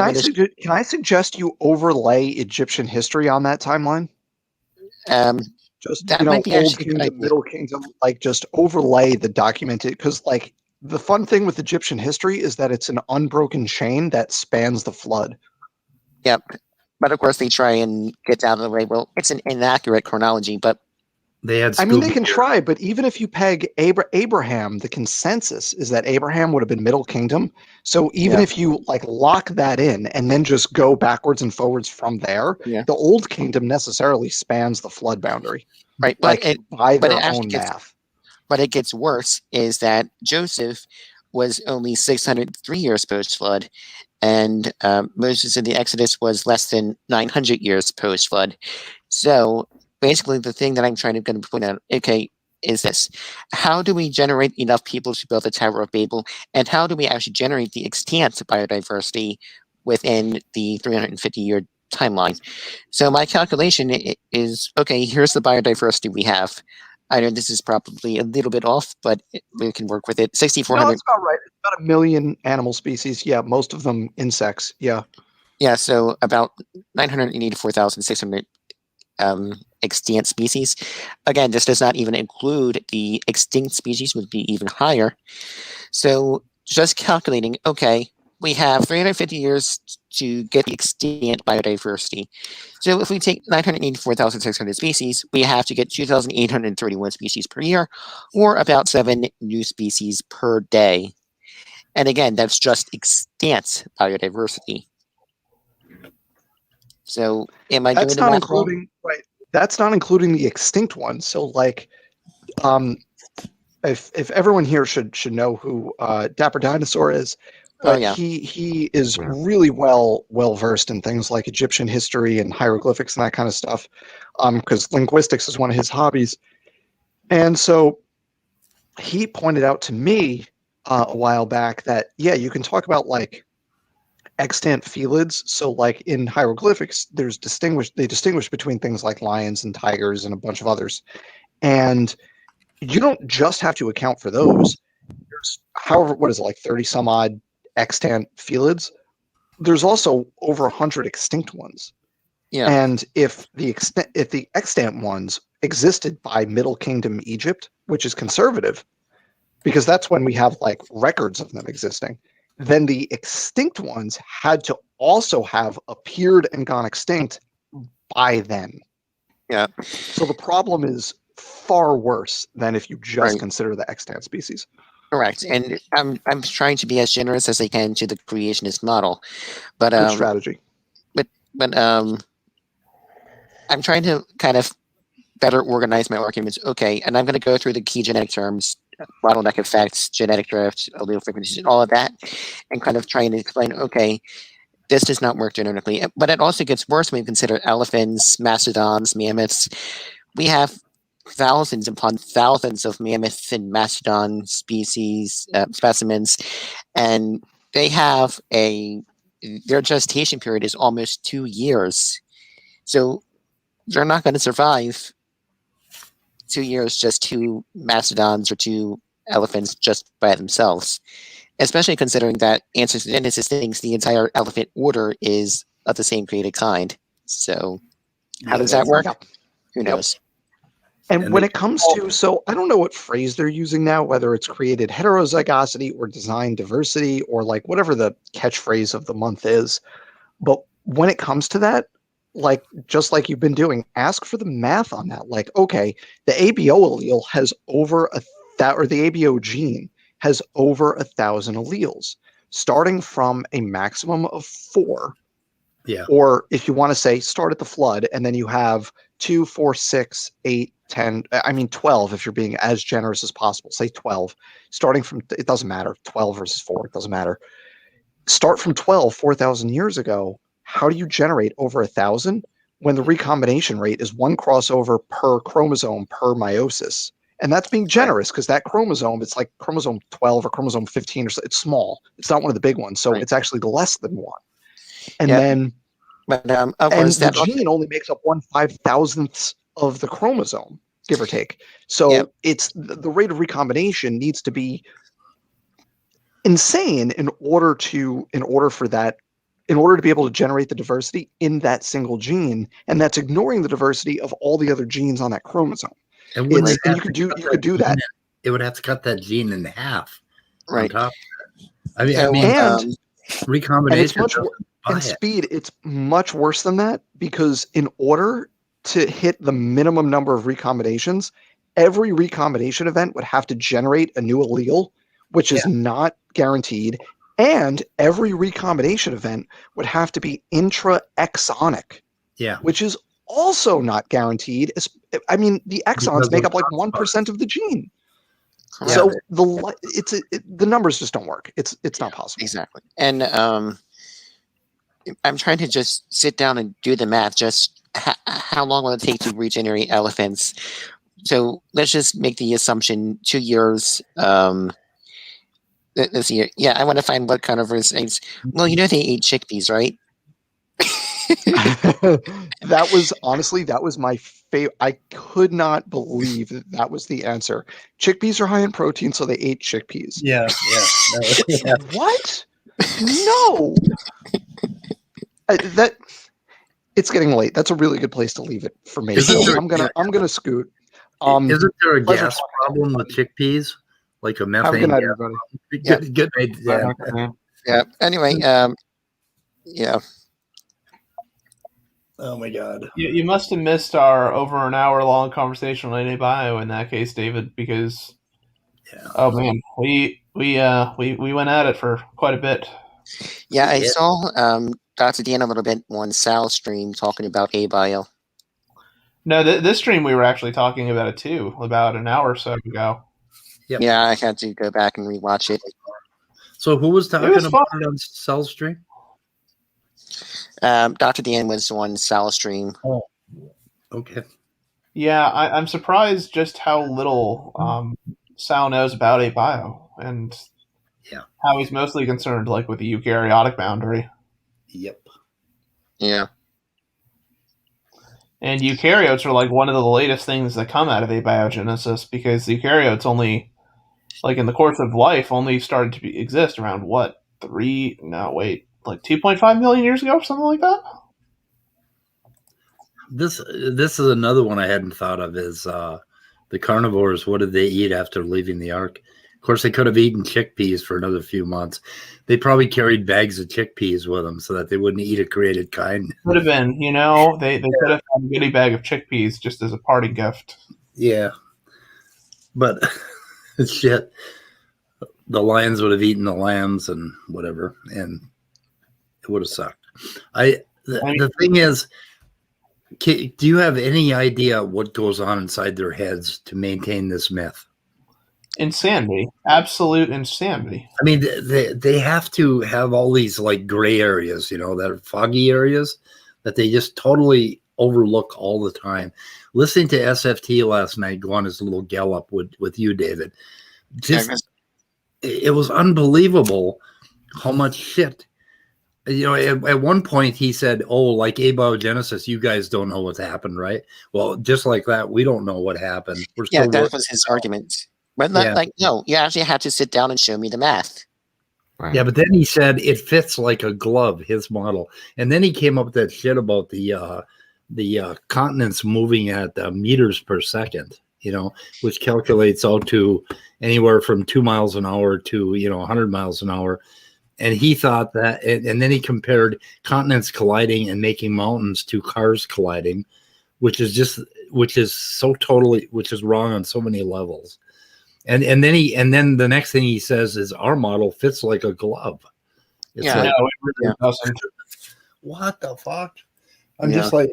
I suggest you overlay Egyptian history on that timeline? Just Old Kingdom, Middle Kingdom, like just overlay the documented, because like the fun thing with Egyptian history is that it's an unbroken chain that spans the flood. Yep, but of course they try and get out of the way. Well, it's an inaccurate chronology, but They had. I mean, they can try, but even if you peg Abraham, the consensus is that Abraham would have been Middle Kingdom. So even if you like lock that in and then just go backwards and forwards from there, the Old Kingdom necessarily spans the flood boundary, right? Like by their own math. But it gets worse. Is that Joseph was only 603 years post-flood, and Moses in the Exodus was less than 900 years post-flood. So basically, the thing that I'm trying to point out, okay, is this: how do we generate enough people to build the Tower of Babel, and how do we actually generate the extant biodiversity within the 350-year timeline? So my calculation is, okay, here's the biodiversity we have. I know this is probably a little bit off, but we can work with it. 6,400. No, that's about right. It's about 1 million animal species. Yeah, most of them insects. Yeah. Yeah, so about 984,600 extant species. Again, this does not even include the extinct species, would be even higher. So just calculating, okay, we have 350 years to get the extant biodiversity. So if we take 984,600 species, we have to get 2,831 species per year, or about 7 new species per day. And again, that's just extant biodiversity. So am I That's doing not the math wrong? including right. That's not including the extinct ones. So like, if everyone here should know who Dapper Dinosaur is, but he is really well versed in things like Egyptian history and hieroglyphics and that kind of stuff, because linguistics is one of his hobbies. And so he pointed out to me a while back that you can talk about like extant felids. So like in hieroglyphics, they distinguish between things like lions and tigers and a bunch of others, and you don't just have to account for those. There's what is it, like 30 some odd extant felids. There's also over 100 extinct ones. Yeah. And if the extant ones existed by Middle Kingdom Egypt, which is conservative, because that's when we have like records of them existing, then the extinct ones had to also have appeared and gone extinct by then. Yeah. So the problem is far worse than if you just consider the extant species. Correct. And I'm trying to be as generous as I can to the creationist model. But good strategy. But I'm trying to kind of better organize my arguments. Okay, and I'm going to go through the key genetic terms, bottleneck effects, genetic drift, allele frequencies, and all of that, and kind of trying to explain, okay, this does not work genetically. But it also gets worse when we consider elephants, mastodons, mammoths. We have thousands upon thousands of mammoth and mastodon species, specimens, and they have their gestation period is almost 2 years. So they're not going to survive 2 years, just 2 mastodons or 2 elephants just by themselves, especially considering that Anthropogenesis thinks the entire elephant order is of the same created kind. So how does that work? Who knows? And when it comes to, so I don't know what phrase they're using now, whether it's created heterozygosity or design diversity or like whatever the catchphrase of the month is. But when it comes to that, like just like you've been doing, ask for the math on that. Like, okay, the ABO allele has over the ABO gene has over 1,000 alleles, starting from a maximum of 4. Yeah. Or if you want to say start at the flood, and then you have 2, 4, 6, 8, 10, 12, if you're being as generous as possible, say 12, starting from, it doesn't matter, 12 versus 4, it doesn't matter. Start from 12, 4,000 years ago. How do you generate over 1,000 when the recombination rate is 1 crossover per chromosome per meiosis? And that's being generous because that chromosome, it's like chromosome 12 or chromosome 15 or so. It's small. It's not one of the big ones. So it's actually less than 1. And then but, and the gene only makes up 1/5000th of the chromosome, give or take. So it's the rate of recombination needs to be insane in order to be able to generate the diversity in that single gene, and that's ignoring the diversity of all the other genes on that chromosome. And you could do that. It would have to cut that gene in half. Right. On top of that. Recombination. And speed, it's much worse than that, because in order to hit the minimum number of recombinations, every recombination event would have to generate a new allele, which is not guaranteed, and every recombination event would have to be intra-exonic, which is also not guaranteed. I mean, the exons make up like 1% of the gene. So the numbers just don't work. It's not possible. Exactly. And I'm trying to just sit down and do the math. Just how long will it take to regenerate elephants? So let's just make the assumption 2 years. Let's see. Yeah, I want to find what carnivores eggs. Well, you know they ate chickpeas, right? That was my favorite. I could not believe that was the answer. Chickpeas are high in protein, so they ate chickpeas. Yeah. What? No. That it's getting late. That's a really good place to leave it for me. I'm gonna scoot. Isn't there a gas problem with chickpeas? Like a methane? Have a good night, everybody. Good night. Yeah. Anyway, yeah. Oh my God. You must have missed our over an hour long conversation on ABio in that case, David, because oh man, we went at it for quite a bit. Yeah, I saw Dr. Dan a little bit on Sal's stream talking about ABio. No, this stream we were actually talking about it too, about an hour or so ago. Yep. Yeah, I had to go back and rewatch it. So who was talking about it on Sal's stream? Dr. Dan was on Sal's stream. Oh, okay. Yeah, I'm surprised just how little Sal knows about ABio and how he's mostly concerned like with the eukaryotic boundary. Yep. Yeah. And eukaryotes are like one of the latest things that come out of abiogenesis because the eukaryotes only, like in the course of life, only started to exist around what, 2.5 million years ago or something like that? This is another one I hadn't thought of is the carnivores. What did they eat after leaving the ark? Of course, they could have eaten chickpeas for another few months. They probably carried bags of chickpeas with them so that they wouldn't eat a created kind. Could have been, they could have had a goodie bag of chickpeas just as a party gift. Yeah. But shit, the lions would have eaten the lambs and whatever, and it would have sucked. The thing is, do you have any idea what goes on inside their heads to maintain this myth? Insanity. Absolute insanity. I mean, they have to have all these like gray areas, that are foggy areas that they just totally overlook all the time. Listening to SFT last night, go on his little gallop with you, David. It was unbelievable how much shit. At one point he said, "Oh, like abiogenesis, you guys don't know what's happened, right?" Well, just like that, we don't know what happened. That was his argument. But no, you actually had to sit down and show me the math. Right. Yeah, but then he said it fits like a glove, his model, and then he came up with that shit about the continents moving at meters per second. Which calculates out to anywhere from 2 miles an hour to 100 miles an hour. And he thought that, and then he compared continents colliding and making mountains to cars colliding, which is wrong on so many levels. And then the next thing he says is our model fits like a glove. It's it really doesn't. What the fuck? I'm just like,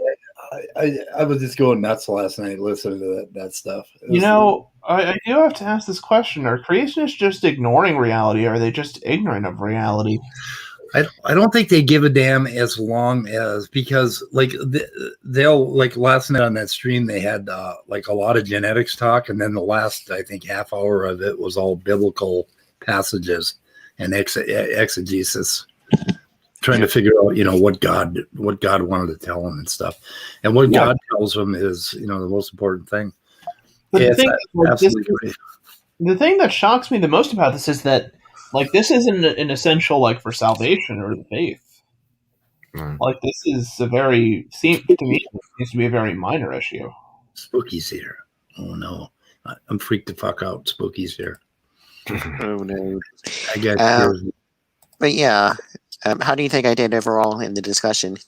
I was just going nuts last night listening to that stuff. I do have to ask this question: are creationists just ignoring reality? Or are they just ignorant of reality? I don't think they give a damn as long as, because like they'll like last night on that stream they had like a lot of genetics talk, and then the last I think half hour of it was all biblical passages and exegesis, trying to figure out what God wanted to tell them and stuff, and what God tells them is the most important thing. But the thing that shocks me the most about this is that like this isn't an essential like for salvation or the faith. Like this is to me it seems to be a very minor issue. Spooky's here. Oh no, I'm freaked the fuck out. Spooky's here. Oh no. I got but yeah, how do you think I did overall in the discussion?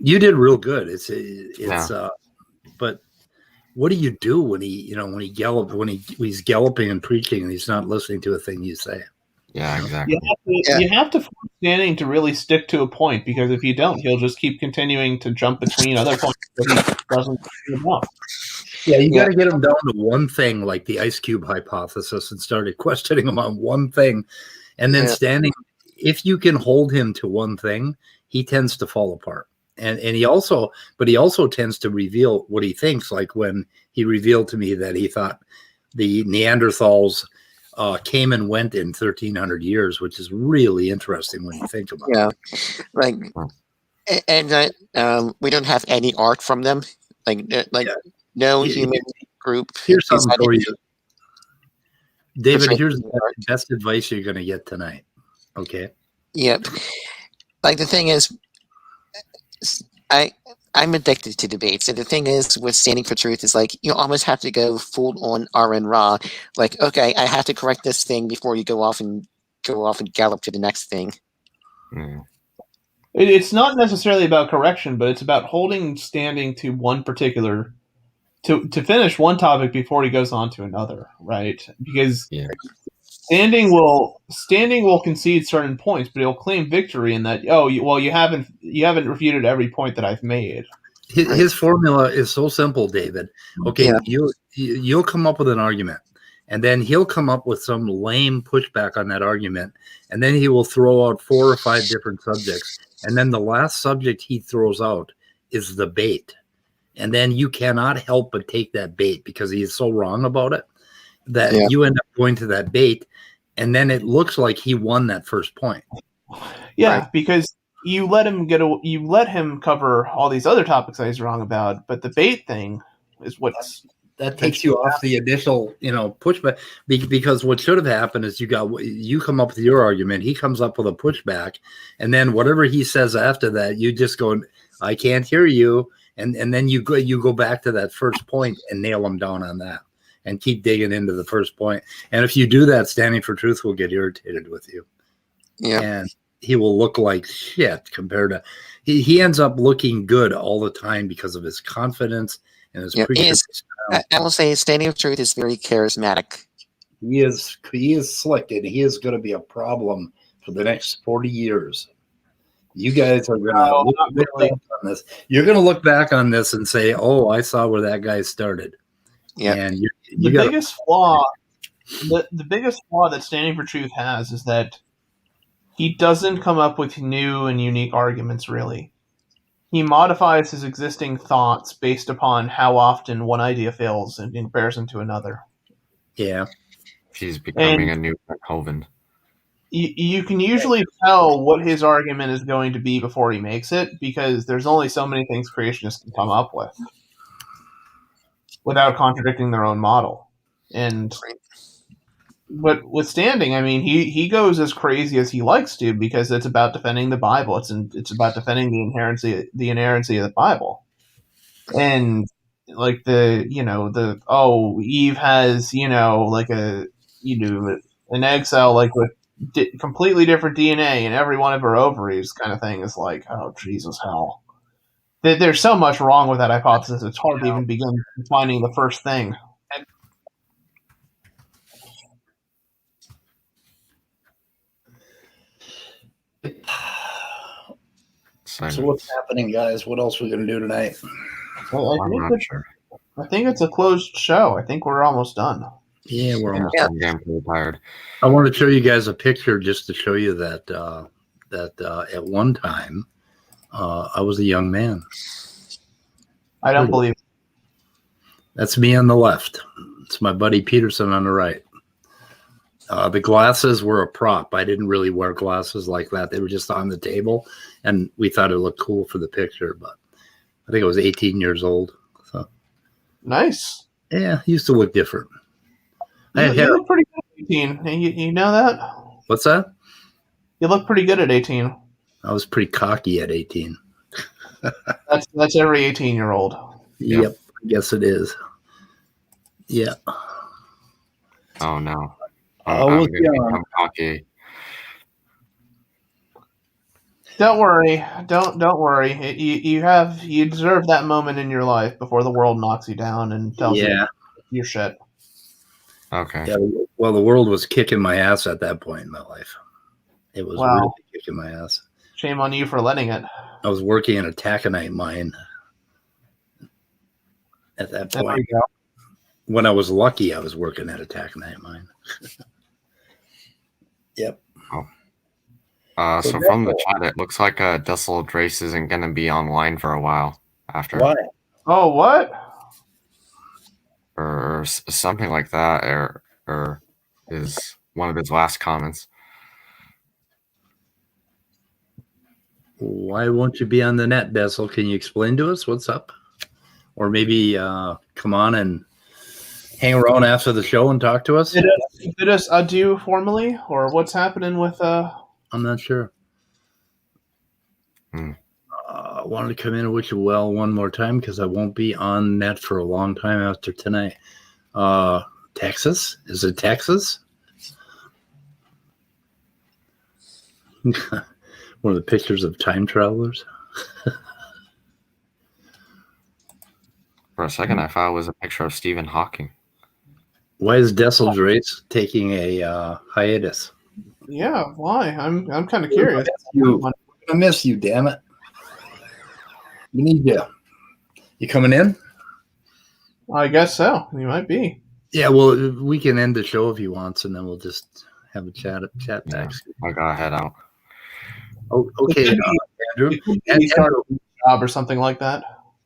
You did real good. Yeah. But what do you do when he's galloping and preaching and he's not listening to a thing you say? Yeah, exactly. You have to force Standing to really stick to a point, because if you don't, he'll just keep continuing to jump between other points that he doesn't know. Yeah, you got to get him down to one thing, like the ice cube hypothesis, and started questioning him on one thing, and then Standing. If you can hold him to one thing, he tends to fall apart, and he also tends to reveal what he thinks. Like when he revealed to me that he thought the Neanderthals came and went in 1,300 years, which is really interesting when you think about it. Yeah, like, and that we don't have any art from them. No human group. Here's something for you, David. Here's the best advice you're going to get tonight. Okay. Yep. Like the thing is, I'm addicted to debates, and the thing is, with Standing for Truth is like you almost have to go full on RN raw. Like, okay, I have to correct this thing before you go off and gallop to the next thing. Mm. It's not necessarily about correction, but it's about holding Standing to one particular to finish one topic before he goes on to another, right? Because Standing will concede certain points, but he'll claim victory in that. You haven't refuted every point that I've made. His formula is so simple, David. Okay, you'll come up with an argument, and then he'll come up with some lame pushback on that argument, and then he will throw out 4 or 5 different subjects, and then the last subject he throws out is the bait, and then you cannot help but take that bait because he is so wrong about it that you end up going to that bait, and then it looks like he won that first point. Yeah, right? Because you let him cover all these other topics that he's wrong about, but the bait thing is that takes you off the initial, pushback. Because what should have happened is you come up with your argument, he comes up with a pushback, and then whatever he says after that, you just go, I can't hear you, and then you go back to that first point and nail him down on that, and keep digging into the first point. And if you do that, Standing for Truth will get irritated with you. Yeah. And he will look like shit compared to he ends up looking good all the time because of his confidence and his preaching style. I will say Standing for Truth is very charismatic. He is slick, and he is going to be a problem for the next 40 years. You guys are going to look back on this. You're going to look back on this and say, "Oh, I saw where that guy started." Yeah. And the biggest flaw that Standing for Truth has is that he doesn't come up with new and unique arguments, really. He modifies his existing thoughts based upon how often one idea fails in comparison to another. Yeah. He's becoming a new Hovind. You can usually tell what his argument is going to be before he makes it, because there's only so many things creationists can come up with without contradicting their own model. But with Standing, I mean, he goes as crazy as he likes to, because it's about defending the Bible. It's about defending the inerrancy of the Bible, and like Eve has an egg cell like with completely different DNA in every one of her ovaries, kind of thing. Is like, oh Jesus hell! There's so much wrong with that hypothesis. It's hard to even begin finding the first thing. So what's happening, guys? What else are we going to do tonight? I'm not sure. I think it's a closed show. I think we're almost done. Yeah, we're almost done. I'm pretty tired. I want to show you guys a picture just to show you that at one time I was a young man. I don't believe it. That's me on the left. It's my buddy Peterson on the right. The glasses were a prop. I didn't really wear glasses like that. They were just on the table, and we thought it looked cool for the picture, but I think I was 18 years old. So nice. Yeah, used to look different. You look pretty good at 18. You know that? What's that? You look pretty good at 18. I was pretty cocky at 18. That's every 18-year-old. Yep, I guess it is. Yeah. Oh no. I'm I was gonna become cocky. Don't worry. Don't worry. You deserve that moment in your life before the world knocks you down and tells you your shit. Okay. Yeah, well, the world was kicking my ass at that point in my life. It was really kicking my ass. Shame on you for letting it. I was working in a taconite mine at that point. There we go. When I was lucky, I was working at a taconite mine. Yep. Oh. So from the chat, it looks like Desolate Race isn't going to be online for a while after. Why? Oh, what? Or something like that, or is one of his last comments. Why won't you be on the net, Dessel? Can you explain to us what's up? Or maybe come on and hang around after the show and talk to us? Did us adieu formally? Or what's happening with... I'm not sure. I wanted to come in and wish you well one more time because I won't be on net for a long time after tonight. Texas? Is it Texas? One of the pictures of time travelers. For a second, I thought it was a picture of Stephen Hawking. Why is Desolate Race taking a hiatus? Yeah, why? I'm kind of curious. I miss you, damn it. We need you. You coming in? I guess so. You might be. Yeah, well, we can end the show if he wants, and then we'll just have a chat back. I gotta head out. Oh, okay, Andrew. Start a job or something like that.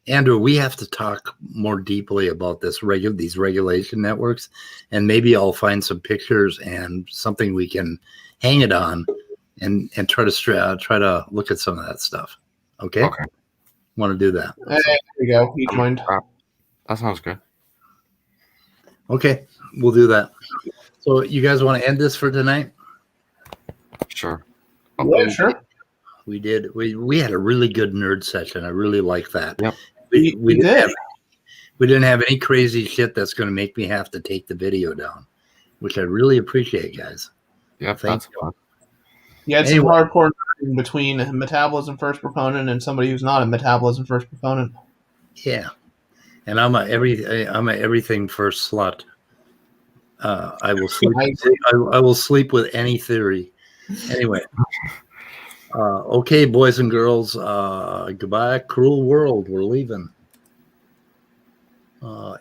Andrew, we have to talk more deeply about these regulation networks, and maybe I'll find some pictures and something we can hang it on, and try to look at some of that stuff. Okay. Okay. Want to do that? There you go. You joined. That sounds good. Okay, we'll do that. So, you guys want to end this for tonight? Sure. Yeah, sure. We did. We had a really good nerd session. I really like that. Yep. We did. We didn't have any crazy shit that's going to make me have to take the video down, which I really appreciate, guys. Yep, Thank you. fun. You had some hardcore in between a metabolism first proponent and somebody who's not a metabolism first proponent. Yeah, and I'm a everything first slut. I will sleep. I will sleep with any theory. Anyway. Okay, boys and girls. Goodbye, cruel world. We're leaving. And